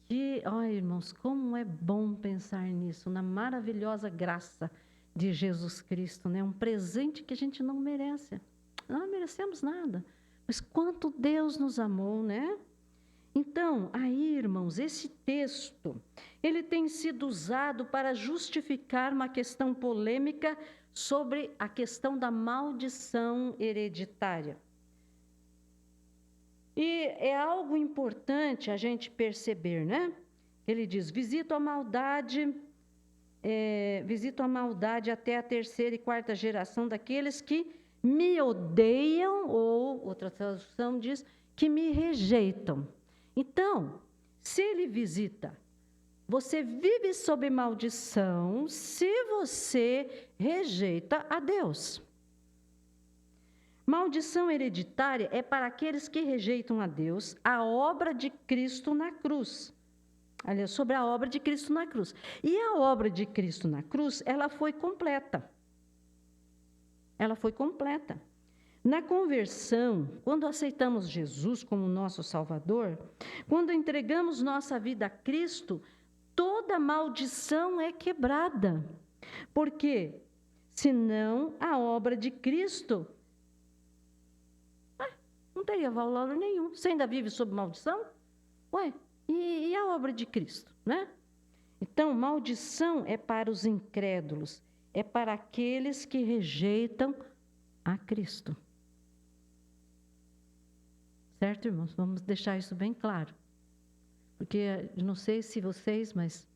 Irmãos, como é bom pensar nisso, na maravilhosa graça de Jesus Cristo, né? Um presente que a gente não merece. Não merecemos nada. Mas quanto Deus nos amou, né? Então, aí, irmãos, esse texto, ele tem sido usado para justificar uma questão polêmica sobre a questão da maldição hereditária. E é algo importante a gente perceber, né? Ele diz, visito a maldade até a 3ª e 4ª geração daqueles que me odeiam, ou outra tradução diz, que me rejeitam. Então, se ele visita, você vive sob maldição se você rejeita a Deus. Maldição hereditária é para aqueles que rejeitam a Deus, a obra de Cristo na cruz. Aliás, sobre a obra de Cristo na cruz. E a obra de Cristo na cruz, ela foi completa. Ela foi completa. Na conversão, quando aceitamos Jesus como nosso Salvador, quando entregamos nossa vida a Cristo, toda maldição é quebrada. Porque, senão, a obra de Cristo não teria valor nenhum. Você ainda vive sob maldição? E a obra de Cristo, né? Então, maldição é para os incrédulos, é para aqueles que rejeitam a Cristo. Certo, irmãos? Vamos deixar isso bem claro. Porque, eu não sei se vocês, mas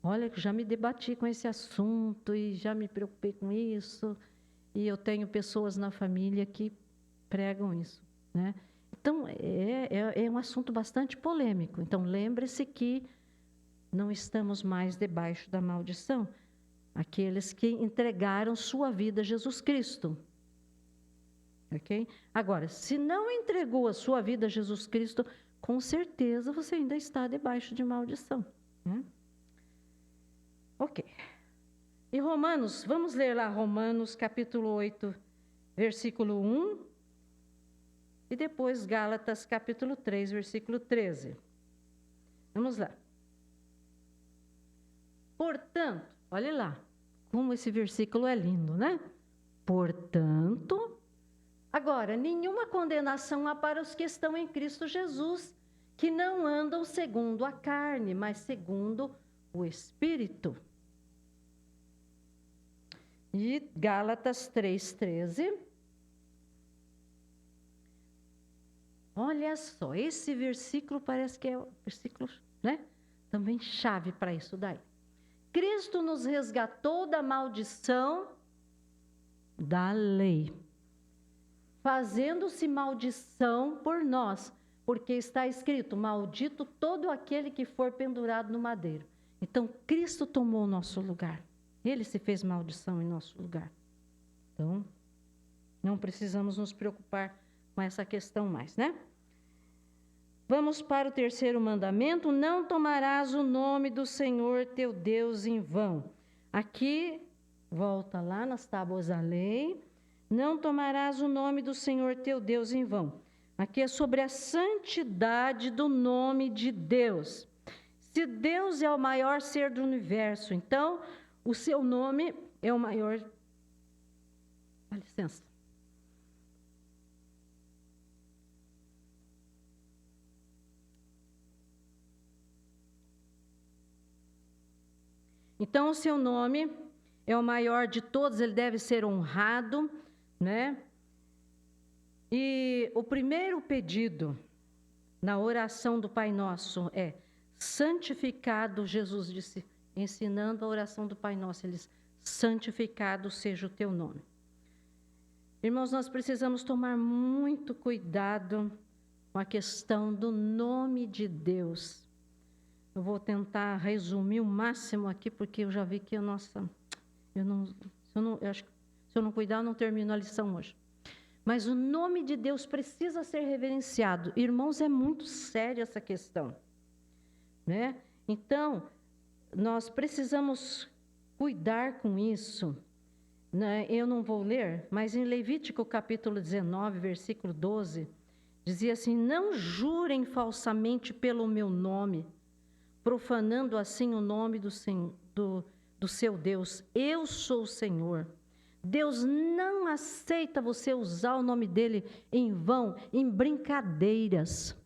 olha, já me debati com esse assunto e já me preocupei com isso. E eu tenho pessoas na família que pregam isso, né? Então, é um assunto bastante polêmico. Então, lembre-se que não estamos mais debaixo da maldição. Aqueles que entregaram sua vida a Jesus Cristo. Ok? Agora, se não entregou a sua vida a Jesus Cristo, com certeza você ainda está debaixo de maldição, né? Ok. E Romanos, vamos ler lá Romanos capítulo 8, versículo 1, e depois Gálatas capítulo 3, versículo 13. Vamos lá. Portanto, olha lá, como esse versículo é lindo, né? Portanto, agora, nenhuma condenação há para os que estão em Cristo Jesus, que não andam segundo a carne, mas segundo o Espírito. E Gálatas 3,13. Olha só, esse versículo parece que é o versículo, né? Também chave para isso daí. Cristo nos resgatou da maldição da lei, fazendo-se maldição por nós, porque está escrito, maldito todo aquele que for pendurado no madeiro. Então, Cristo tomou o nosso lugar. Ele se fez maldição em nosso lugar. Então, não precisamos nos preocupar com essa questão mais, né? Vamos para o terceiro mandamento: não tomarás o nome do Senhor teu Deus em vão. Aqui, volta lá nas tábuas da lei, não tomarás o nome do Senhor teu Deus em vão. Aqui é sobre a santidade do nome de Deus. Se Deus é o maior ser do universo, então o seu nome é o maior. Dá licença. Então, o seu nome é o maior de todos, ele deve ser honrado, né? E o primeiro pedido na oração do Pai Nosso é: santificado, Jesus disse, ensinando a oração do Pai Nosso, ele diz: santificado seja o teu nome. Irmãos, nós precisamos tomar muito cuidado com a questão do nome de Deus. Eu vou tentar resumir o máximo aqui, porque eu já vi que acho que se eu não cuidar, eu não termino a lição hoje. Mas o nome de Deus precisa ser reverenciado. Irmãos, é muito séria essa questão, né? Então, nós precisamos cuidar com isso, né? Eu não vou ler, mas em Levítico capítulo 19, versículo 12, dizia assim: não jurem falsamente pelo meu nome, profanando assim o nome do seu Deus. Eu sou o Senhor. Deus não aceita você usar o nome dele em vão, em brincadeiras.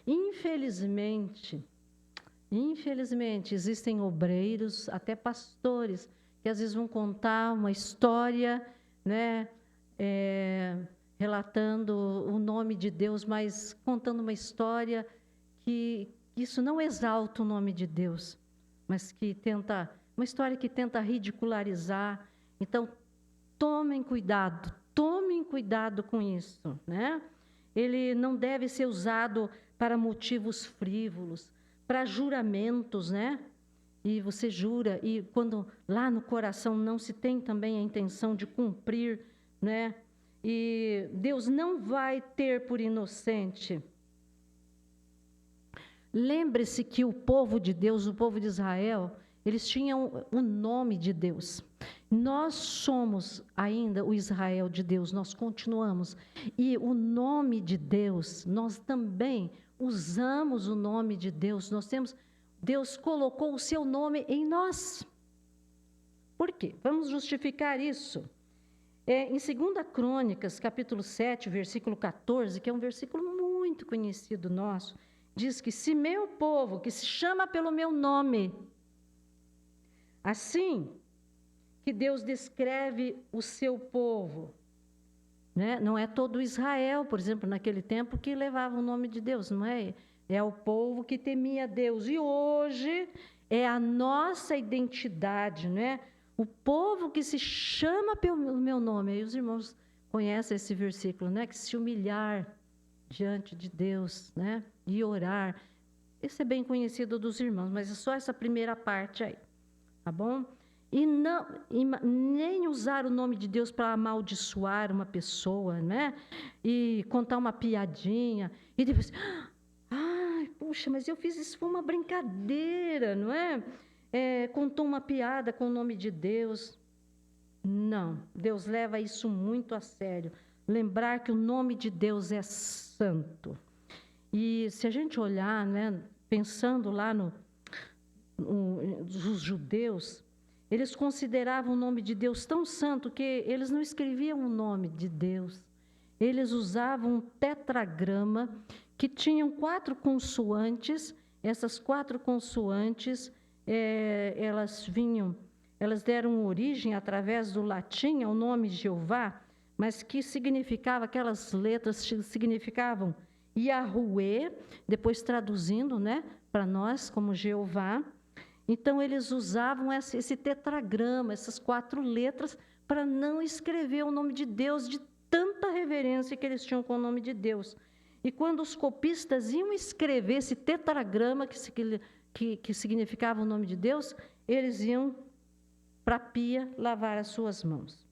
Infelizmente, existem obreiros, até pastores, que às vezes vão contar uma história, né, relatando o nome de Deus, mas contando uma história que isso não exalta o nome de Deus, mas que uma história que tenta ridicularizar. Então, tomem cuidado com isso, né? Ele não deve ser usado para motivos frívolos, para juramentos, né? E você jura, e quando lá no coração não se tem também a intenção de cumprir, né? E Deus não vai ter por inocente. Lembre-se que o povo de Deus, o povo de Israel, eles tinham o nome de Deus. Nós somos ainda o Israel de Deus, nós continuamos. E o nome de Deus, nós também usamos o nome de Deus. Deus colocou o seu nome em nós. Por quê? Vamos justificar isso. Em 2 Crônicas, capítulo 7, versículo 14, que é um versículo muito conhecido nosso, diz que se meu povo, que se chama pelo meu nome, assim que Deus descreve o seu povo, né? Não é todo Israel, por exemplo, naquele tempo, que levava o nome de Deus, não é? É o povo que temia Deus. E hoje é a nossa identidade, né? O povo que se chama pelo meu nome. Aí os irmãos conhecem esse versículo, né? Que se humilhar diante de Deus, né? E orar. Esse é bem conhecido dos irmãos, mas é só essa primeira parte aí, tá bom? E nem usar o nome de Deus para amaldiçoar uma pessoa, né? E contar uma piadinha, e depois, ai, puxa, mas eu fiz isso, foi uma brincadeira, não é? contou uma piada com o nome de Deus. Não, Deus leva isso muito a sério. Lembrar que o nome de Deus é santo. E se a gente olhar, né, pensando lá os judeus, eles consideravam o nome de Deus tão santo que eles não escreviam o nome de Deus. Eles usavam um tetragrama que tinham 4 consoantes. Essas 4 consoantes, elas deram origem, através do latim, ao nome Jeová, mas que significava, aquelas letras significavam Yahuwê, depois traduzindo, né, para nós como Jeová. Então, eles usavam esse tetragrama, essas 4 letras, para não escrever o nome de Deus, de tanta reverência que eles tinham com o nome de Deus. E quando os copistas iam escrever esse tetragrama, que significava o nome de Deus, eles iam para a pia lavar as suas mãos.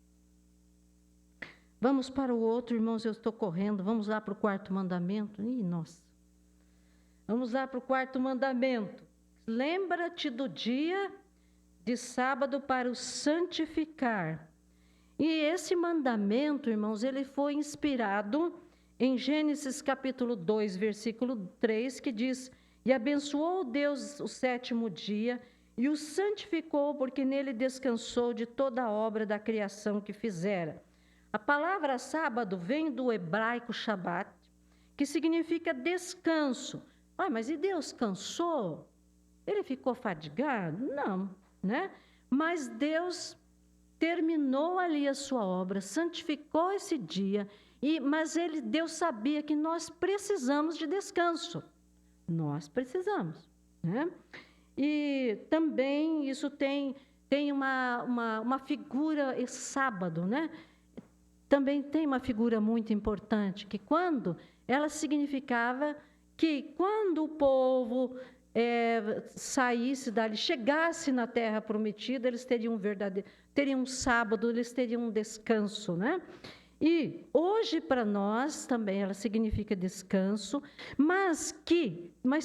Vamos para o outro, irmãos, eu estou correndo. Vamos lá para o 4º mandamento. Ih, nossa. Vamos lá para o 4º mandamento. Lembra-te do dia de sábado para o santificar. E esse mandamento, irmãos, ele foi inspirado em Gênesis capítulo 2, versículo 3, que diz: e abençoou Deus o 7º dia e o santificou, porque nele descansou de toda a obra da criação que fizera. A palavra sábado vem do hebraico Shabat, que significa descanso. Mas e Deus cansou? Ele ficou fadigado? Não, né? Mas Deus terminou ali a sua obra, santificou esse dia, mas Deus sabia que nós precisamos de descanso. Nós precisamos, né? E também isso tem uma figura, esse sábado, né? Também tem uma figura muito importante, que ela significava que quando o povo saísse dali, chegasse na terra prometida, eles teriam um sábado, eles teriam um descanso, né? E hoje para nós também ela significa descanso, mas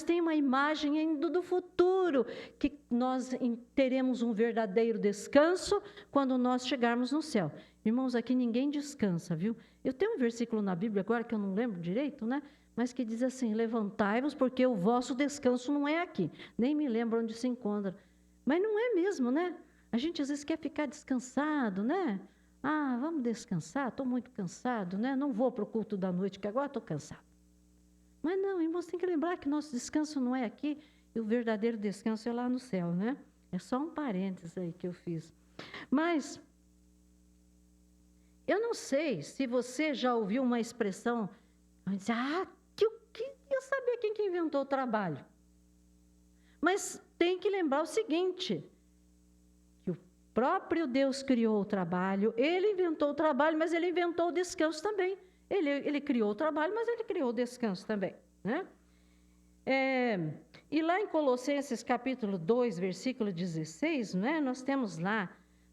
tem uma imagem ainda do futuro, que nós teremos um verdadeiro descanso quando nós chegarmos no céu. Irmãos, aqui ninguém descansa, viu? Eu tenho um versículo na Bíblia agora que eu não lembro direito, né? Mas que diz assim: levantai-vos, porque o vosso descanso não é aqui. Nem me lembro onde se encontra. Mas não é mesmo, né? A gente às vezes quer ficar descansado, né? Vamos descansar, estou muito cansado, né? Não vou para o culto da noite, que agora estou cansado. Mas não, irmãos, tem que lembrar que nosso descanso não é aqui, e o verdadeiro descanso é lá no céu, né? É só um parênteses aí que eu fiz. Mas eu não sei se você já ouviu uma expressão, diz, eu sabia quem que inventou o trabalho. Mas tem que lembrar o seguinte: que o próprio Deus criou o trabalho, Ele inventou o trabalho, mas Ele inventou o descanso também. Ele criou o trabalho, mas Ele criou o descanso também, né? E lá em Colossenses capítulo 2, versículo 16, né, nós temos lá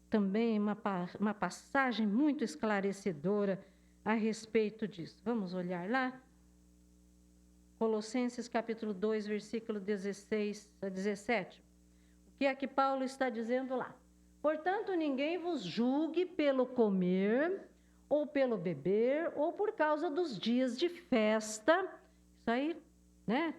também uma passagem muito esclarecedora a respeito disso. Vamos olhar lá? Colossenses capítulo 2, versículo 16 a 17. O que é que Paulo está dizendo lá? Portanto, ninguém vos julgue pelo comer, ou pelo beber, ou por causa dos dias de festa. Isso aí, né?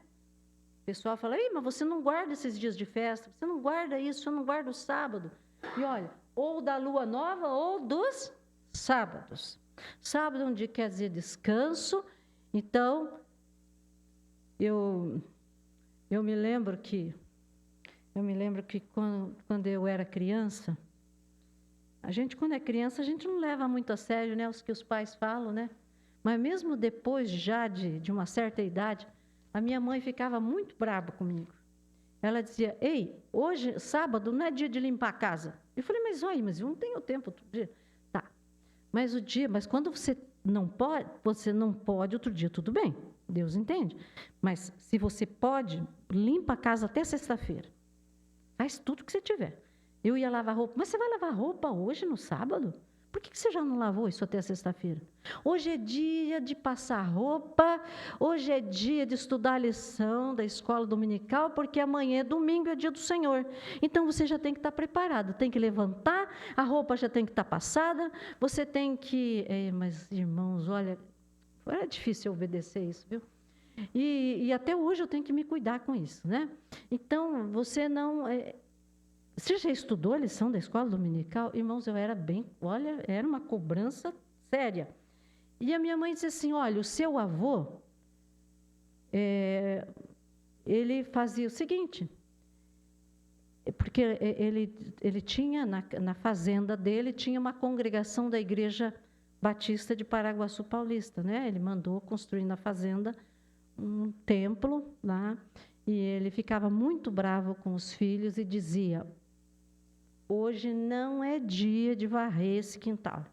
O pessoal fala: mas você não guarda esses dias de festa, você não guarda isso, você não guarda o sábado. E olha, ou da lua nova, ou dos sábados. Sábado é um dia que quer dizer descanso. Então, eu me lembro que quando eu era criança, quando é criança, a gente não leva muito a sério, né, os que os pais falam, né? Mas mesmo depois já de uma certa idade, a minha mãe ficava muito brava comigo. Ela dizia: ei, hoje, sábado, não é dia de limpar a casa. Eu falei: mas eu não tenho tempo outro dia. Tá, mas quando você não pode outro dia, tudo bem, Deus entende. Mas se você pode, limpa a casa até sexta-feira. Faz tudo que você tiver. Eu ia lavar roupa. Mas você vai lavar roupa hoje, no sábado? Por que você já não lavou isso até sexta-feira? Hoje é dia de passar roupa, hoje é dia de estudar a lição da escola dominical, porque amanhã é domingo, é dia do Senhor. Então, você já tem que estar preparado, tem que levantar, a roupa já tem que estar passada, você tem que... mas, irmãos, olha, é difícil obedecer isso, viu? E até hoje eu tenho que me cuidar com isso, né? Então, você não... Você já estudou a lição da escola dominical? Irmãos, eu era era uma cobrança séria. E a minha mãe disse assim, olha, o seu avô, ele fazia o seguinte, porque ele tinha, na fazenda dele, tinha uma congregação da Igreja Batista de Paraguaçu Paulista, né? Ele mandou construir na fazenda um templo lá, e ele ficava muito bravo com os filhos e dizia, hoje não é dia de varrer esse quintal.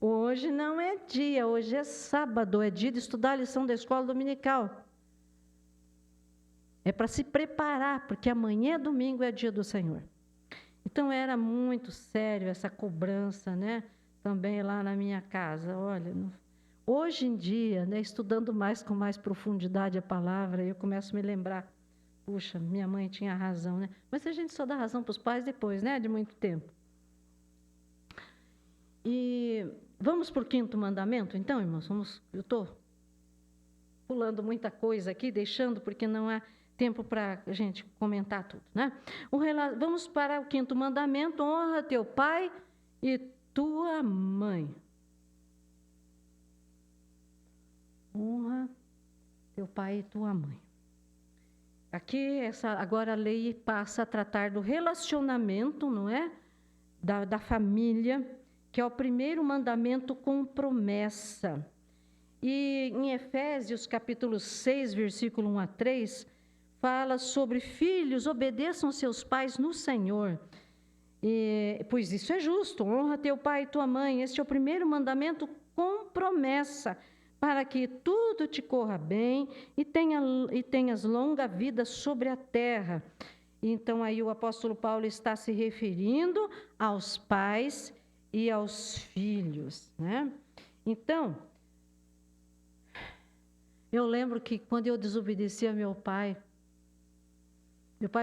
Hoje não é dia, hoje é sábado, é dia de estudar a lição da escola dominical. É para se preparar, porque amanhã é domingo, é dia do Senhor. Então, era muito sério essa cobrança, né? Também lá na minha casa. Olha, hoje em dia, né, estudando com mais profundidade a palavra, eu começo a me lembrar, puxa, minha mãe tinha razão, né? Mas a gente só dá razão para os pais depois, né? De muito tempo. E vamos para o 5º mandamento, então, irmãos? Eu estou pulando muita coisa aqui, deixando, porque não há tempo para a gente comentar tudo, né? Vamos para o 5º mandamento, honra teu pai e tua mãe. Honra teu pai e tua mãe. Aqui, agora a lei passa a tratar do relacionamento, não é? Da família, que é o primeiro mandamento com promessa. E em Efésios, capítulo 6, versículo 1 a 3, fala sobre filhos, obedeçam seus pais no Senhor. Pois isso é justo, honra teu pai e tua mãe. Este é o primeiro mandamento com promessa, para que tudo te corra bem e tenhas longa vida sobre a terra. Então, aí o apóstolo Paulo está se referindo aos pais e aos filhos, né? Então, eu lembro que quando eu desobedeci a meu pai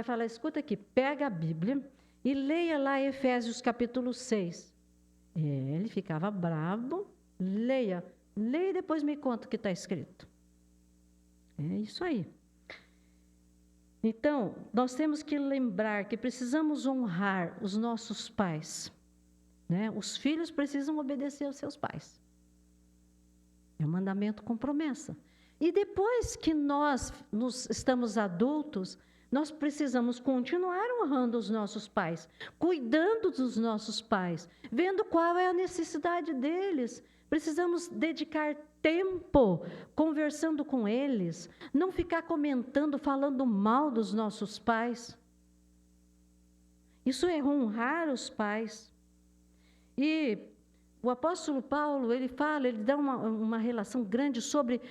fala, escuta aqui, pega a Bíblia e leia lá Efésios capítulo 6. Ele ficava bravo, leia e depois me conta o que está escrito. É isso aí. Então, nós temos que lembrar que precisamos honrar os nossos pais, né? Os filhos precisam obedecer aos seus pais. É um mandamento com promessa. E depois que nós estamos adultos, nós precisamos continuar honrando os nossos pais, cuidando dos nossos pais, vendo qual é a necessidade deles. Precisamos dedicar tempo conversando com eles, não ficar comentando, falando mal dos nossos pais. Isso é honrar os pais. E o apóstolo Paulo, ele dá uma relação grande sobre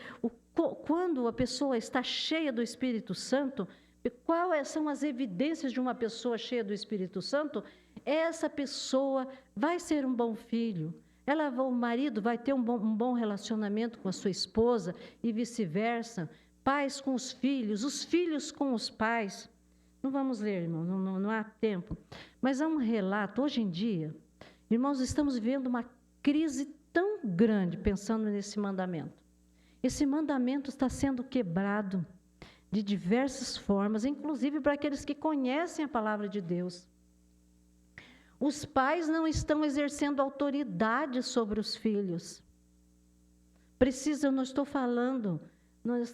quando a pessoa está cheia do Espírito Santo, quais são as evidências de uma pessoa cheia do Espírito Santo. Essa pessoa vai ser um bom filho. O marido vai ter um bom relacionamento com a sua esposa e vice-versa. Pais com os filhos com os pais. Não vamos ler, irmão, não há tempo. Mas há um relato, hoje em dia, irmãos, estamos vivendo uma crise tão grande pensando nesse mandamento. Esse mandamento está sendo quebrado de diversas formas, inclusive para aqueles que conhecem a palavra de Deus. Os pais não estão exercendo autoridade sobre os filhos. Não estou falando, nós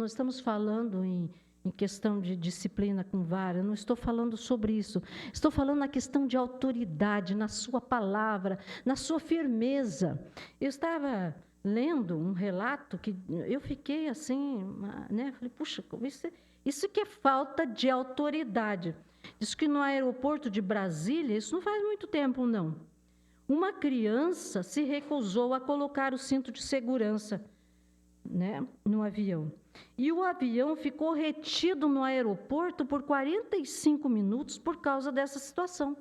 estamos falando em questão de disciplina com vara, não estou falando sobre isso. Estou falando na questão de autoridade, na sua palavra, na sua firmeza. Eu estava lendo um relato que eu fiquei assim, né? Falei, puxa, isso que é falta de autoridade. Diz que no aeroporto de Brasília, isso não faz muito tempo, não. Uma criança se recusou a colocar o cinto de segurança, né, no avião. E o avião ficou retido no aeroporto por 45 minutos por causa dessa situação.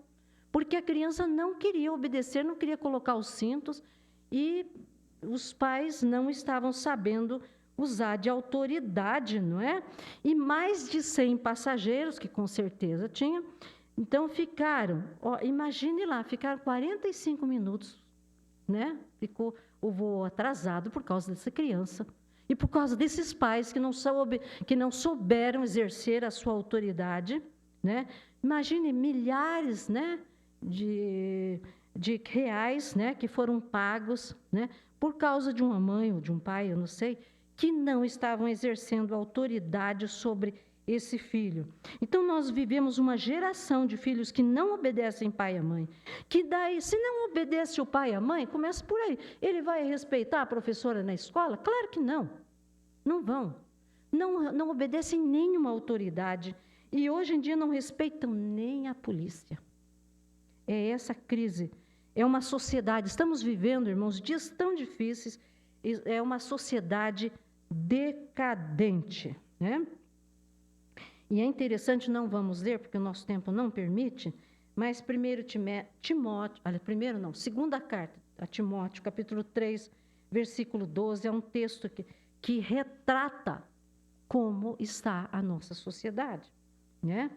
porque a criança não queria obedecer, não queria colocar os cintos, e os pais não estavam sabendo usar de autoridade, não é? E mais de 100 passageiros, que com certeza tinha, então ficaram, imagine lá, ficaram 45 minutos, né? Ficou o voo atrasado por causa dessa criança. E por causa desses pais que não souberam exercer a sua autoridade, né? Imagine milhares, né, de reais, né, que foram pagos, né, por causa de uma mãe ou de um pai, eu não sei, que não estavam exercendo autoridade sobre esse filho. Então, nós vivemos uma geração de filhos que não obedecem pai e mãe, que daí, se não obedece o pai e a mãe, começa por aí. Ele vai respeitar a professora na escola? Claro que não. Não vão. Não obedecem nenhuma autoridade. E hoje em dia não respeitam nem a polícia. É essa crise. É uma sociedade, estamos vivendo, irmãos, dias tão difíceis, é uma sociedade decadente, né? E é interessante, não vamos ler, porque o nosso tempo não permite, mas 2ª carta a Timóteo, capítulo 3, versículo 12, é um texto que retrata como está a nossa sociedade, né?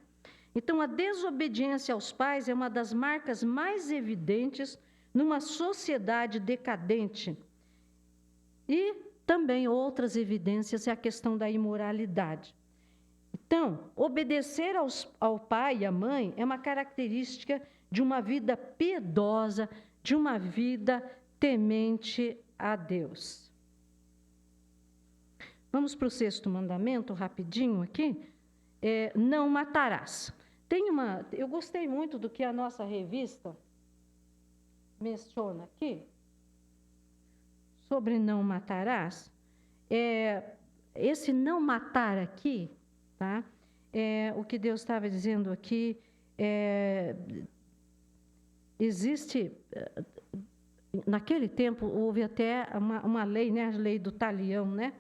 Então, a desobediência aos pais é uma das marcas mais evidentes numa sociedade decadente. E também outras evidências é a questão da imoralidade. Então, obedecer ao pai e à mãe é uma característica de uma vida piedosa, de uma vida temente a Deus. Vamos para o 6º mandamento, rapidinho aqui. Não matarás. Eu gostei muito do que a nossa revista menciona aqui, sobre não matarás. Esse não matar aqui, tá? O que Deus estava dizendo aqui, existe, naquele tempo, houve até uma lei, né, a lei do talião, né,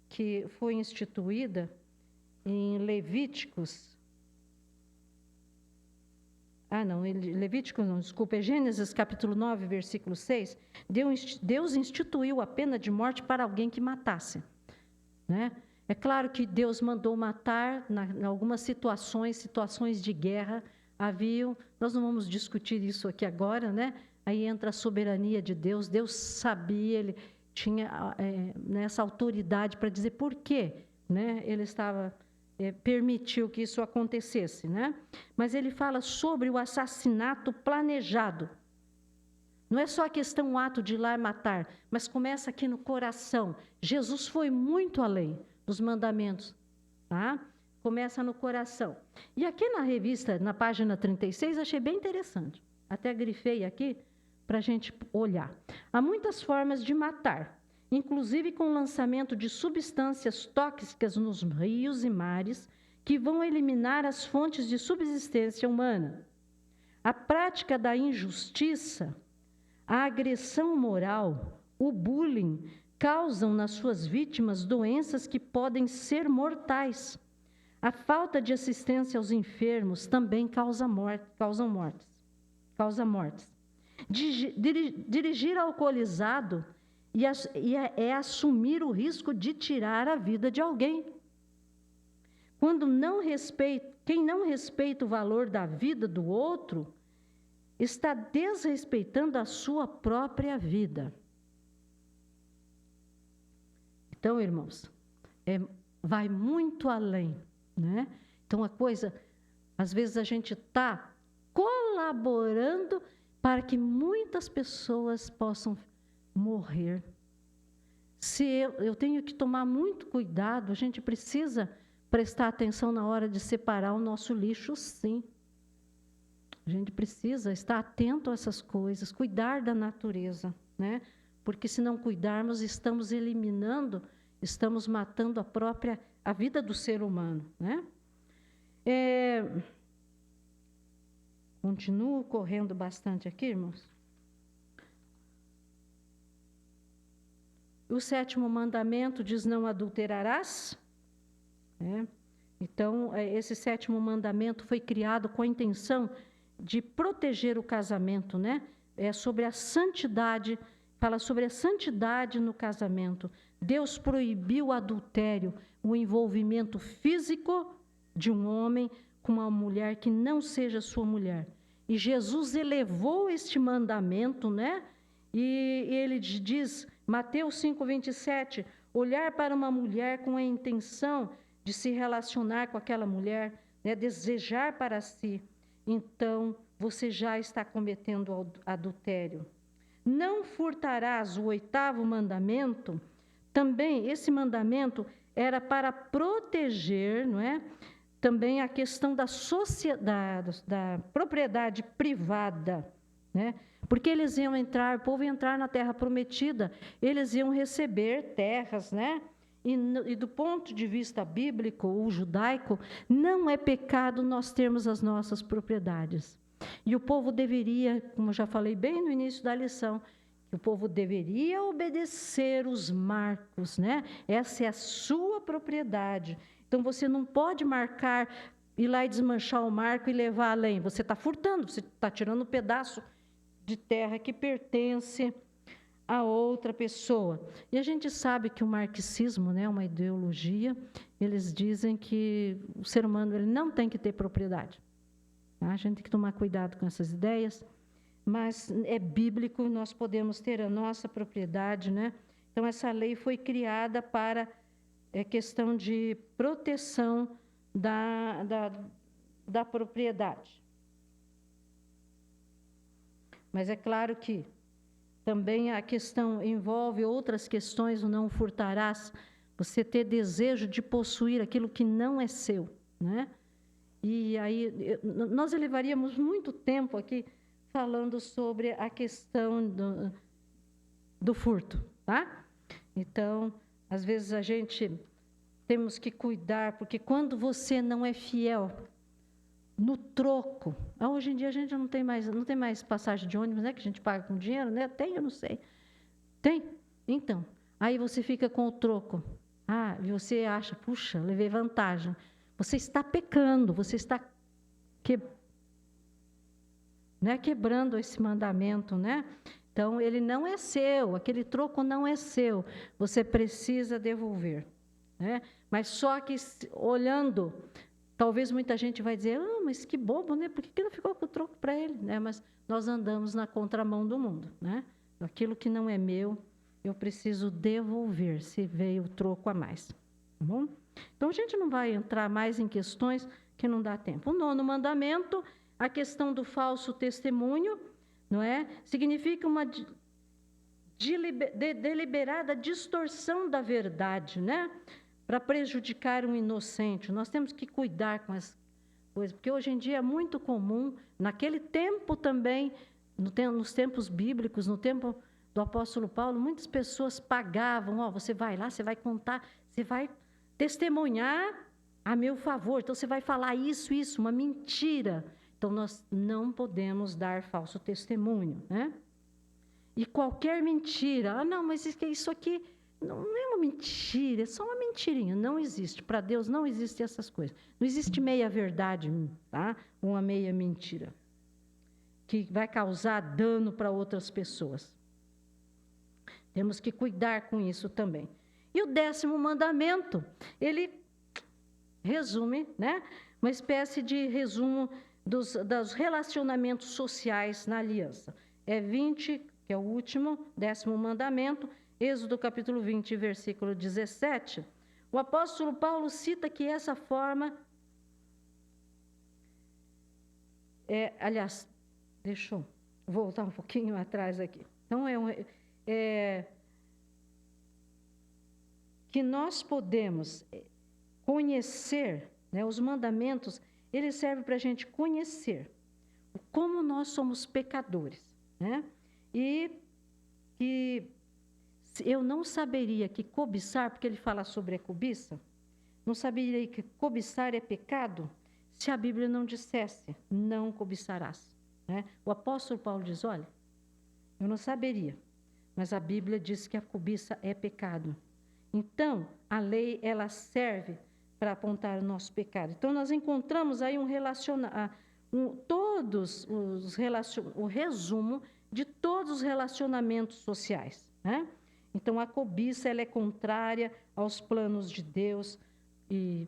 que foi instituída em Levíticos. Levíticos não, desculpa, é Gênesis capítulo 9, versículo 6. Deus instituiu a pena de morte para alguém que matasse, né? É claro que Deus mandou matar em algumas situações de guerra haviam, nós não vamos discutir isso aqui agora, né? Aí entra a soberania de Deus, Deus sabia, ele tinha essa autoridade para dizer por quê, né? Ele permitiu que isso acontecesse, né? Mas ele fala sobre o assassinato planejado. Não é só a questão, o ato de ir lá e matar, mas começa aqui no coração. Jesus foi muito além dos mandamentos, tá? Começa no coração. E aqui na revista, na página 36, achei bem interessante. Até grifei aqui para a gente olhar. Há muitas formas de matar, inclusive com o lançamento de substâncias tóxicas nos rios e mares, que vão eliminar as fontes de subsistência humana. A prática da injustiça, a agressão moral, o bullying, causam nas suas vítimas doenças que podem ser mortais. A falta de assistência aos enfermos também causa mortes. Dirigir alcoolizado é assumir o risco de tirar a vida de alguém. Quem não respeita o valor da vida do outro, está desrespeitando a sua própria vida. Então, irmãos, vai muito além, né? Então, a coisa, às vezes a gente está colaborando para que muitas pessoas possam morrer. Se eu tenho que tomar muito cuidado, a gente precisa prestar atenção na hora de separar o nosso lixo, sim. A gente precisa estar atento a essas coisas, cuidar da natureza, né? Porque se não cuidarmos, estamos eliminando, estamos matando a vida do ser humano, né? Continuo correndo bastante aqui, irmãos. O 7º mandamento diz: não adulterarás. Então, esse 7º mandamento foi criado com a intenção de proteger o casamento, né? É sobre a santidade, fala sobre a santidade no casamento. Deus proibiu o adultério, o envolvimento físico de um homem com uma mulher que não seja sua mulher. E Jesus elevou este mandamento, né? E ele diz, Mateus 5:27, olhar para uma mulher com a intenção de se relacionar com aquela mulher, né? Desejar para si. Então, você já está cometendo adultério. Não furtarás, o 8º mandamento. Também, esse mandamento era para proteger, não é? Também a questão da propriedade privada, né? Porque eles iam entrar, o povo ia entrar na terra prometida, eles iam receber terras, né? E do ponto de vista bíblico ou judaico, não é pecado nós termos as nossas propriedades. E o povo deveria, como eu já falei bem no início da lição, o povo deveria obedecer os marcos, né? Essa é a sua propriedade. Então, você não pode marcar, ir lá e desmanchar o marco e levar além. Você está furtando, você está tirando um pedaço de terra que pertence a outra pessoa. E a gente sabe que o marxismo, né, uma ideologia, eles dizem que o ser humano ele não tem que ter propriedade. Tá? A gente tem que tomar cuidado com essas ideias, mas é bíblico, nós podemos ter a nossa propriedade, né? Então, essa lei foi criada para questão de proteção da propriedade. Mas é claro que também a questão envolve outras questões, o não furtarás, você ter desejo de possuir aquilo que não é seu, né? E aí, nós levaríamos muito tempo aqui falando sobre a questão do furto, tá? Então, às vezes a gente temos que cuidar, porque quando você não é fiel no troco, hoje em dia a gente não tem mais passagem de ônibus, né? Que a gente paga com dinheiro, né? Tem, eu não sei. Tem? Então, aí você fica com o troco. E você acha, puxa, levei vantagem. Você está pecando, você está quebrando esse mandamento, né? Então, ele não é seu, aquele troco não é seu. Você precisa devolver, né? Mas só que, olhando, talvez muita gente vai dizer, mas que bobo, né? Por que não ficou com o troco para ele? Né? Mas nós andamos na contramão do mundo, né? Aquilo que não é meu, eu preciso devolver, se veio o troco a mais. Tá bom? Então, a gente não vai entrar mais em questões que não dá tempo. O 9º mandamento, a questão do falso testemunho, não é? Significa uma deliberada distorção da verdade, né? Para prejudicar um inocente. Nós temos que cuidar com as coisas, porque hoje em dia é muito comum, naquele tempo também, nos tempos bíblicos, no tempo do apóstolo Paulo, muitas pessoas pagavam, você vai lá, você vai contar, você vai testemunhar a meu favor, então você vai falar isso, uma mentira. Então, nós não podemos dar falso testemunho, né? E qualquer mentira, não, mas isso aqui não é uma mentira, é só uma mentirinha, não existe. Para Deus não existem essas coisas. Não existe meia-verdade, tá? Uma meia-mentira, que vai causar dano para outras pessoas. Temos que cuidar com isso também. E o 10º mandamento, ele resume, né? Uma espécie de resumo dos relacionamentos sociais na aliança. É 20, que é o último, 10º mandamento, Êxodo capítulo 20, versículo 17. O apóstolo Paulo cita que essa forma... aliás, deixa eu voltar um pouquinho atrás aqui. Então, que nós podemos conhecer, né, os mandamentos, eles servem para a gente conhecer como nós somos pecadores, né? E eu não saberia que cobiçar, porque ele fala sobre a cobiça, não saberia que cobiçar é pecado se a Bíblia não dissesse, não cobiçarás, né? O apóstolo Paulo diz, olha, eu não saberia, mas a Bíblia diz que a cobiça é pecado. Então, a lei, ela serve para apontar o nosso pecado. Então, nós encontramos aí o resumo de todos os relacionamentos sociais, né? Então, a cobiça, ela é contrária aos planos de Deus. E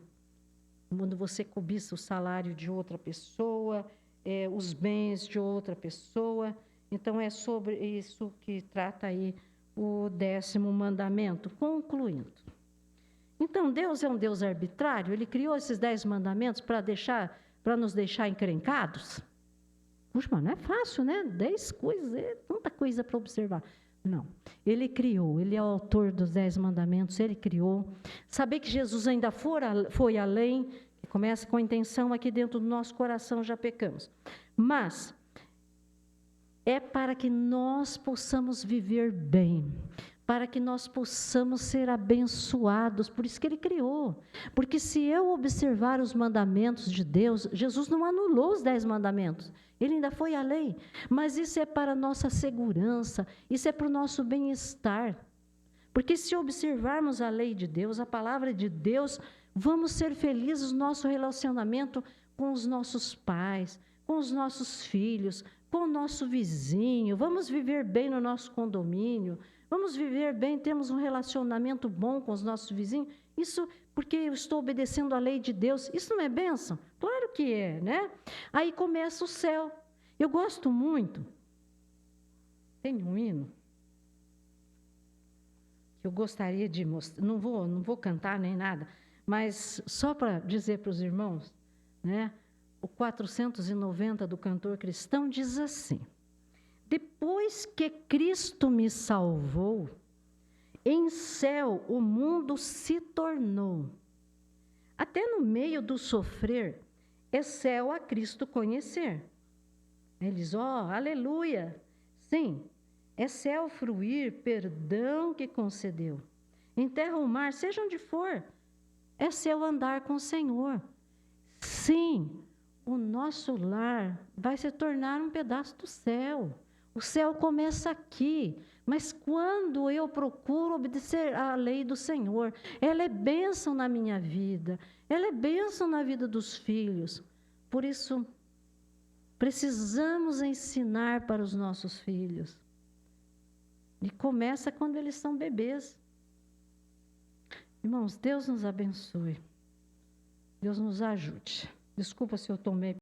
quando você cobiça o salário de outra pessoa, os bens de outra pessoa, então é sobre isso que trata aí o 10º mandamento. Concluindo. Então, Deus é um Deus arbitrário? Ele criou esses 10 mandamentos para nos deixar encrencados? Puxa, mas não é fácil, né? 10 coisas, é tanta coisa para observar. Não. Ele criou, ele é o autor dos 10 mandamentos, ele criou. Saber que Jesus ainda foi além, que começa com a intenção aqui dentro do nosso coração, já pecamos. Mas é para que nós possamos viver bem, para que nós possamos ser abençoados, por isso que ele criou. Porque se eu observar os mandamentos de Deus, Jesus não anulou os 10 mandamentos, ele ainda foi além, mas isso é para a nossa segurança, isso é para o nosso bem-estar. Porque se observarmos a lei de Deus, a palavra de Deus, vamos ser felizes no nosso relacionamento com os nossos pais, com os nossos filhos, com o nosso vizinho, vamos viver bem no nosso condomínio, vamos viver bem, temos um relacionamento bom com os nossos vizinhos. Isso porque eu estou obedecendo a lei de Deus. Isso não é bênção? Claro que é, né? Aí começa o céu. Eu gosto muito. Tem um hino que eu gostaria de mostrar. Não vou cantar nem nada, mas só para dizer para os irmãos, né? O 490 do Cantor Cristão diz assim: depois que Cristo me salvou, em céu o mundo se tornou. Até no meio do sofrer, é céu a Cristo conhecer. Eles, aleluia! Sim, é céu fruir, perdão que concedeu. Em terra ou mar, seja onde for, é céu andar com o Senhor. Sim, o nosso lar vai se tornar um pedaço do céu. O céu começa aqui, mas quando eu procuro obedecer à lei do Senhor, ela é bênção na minha vida, ela é bênção na vida dos filhos. Por isso, precisamos ensinar para os nossos filhos. E começa quando eles são bebês. Irmãos, Deus nos abençoe. Deus nos ajude. Desculpa se eu tomei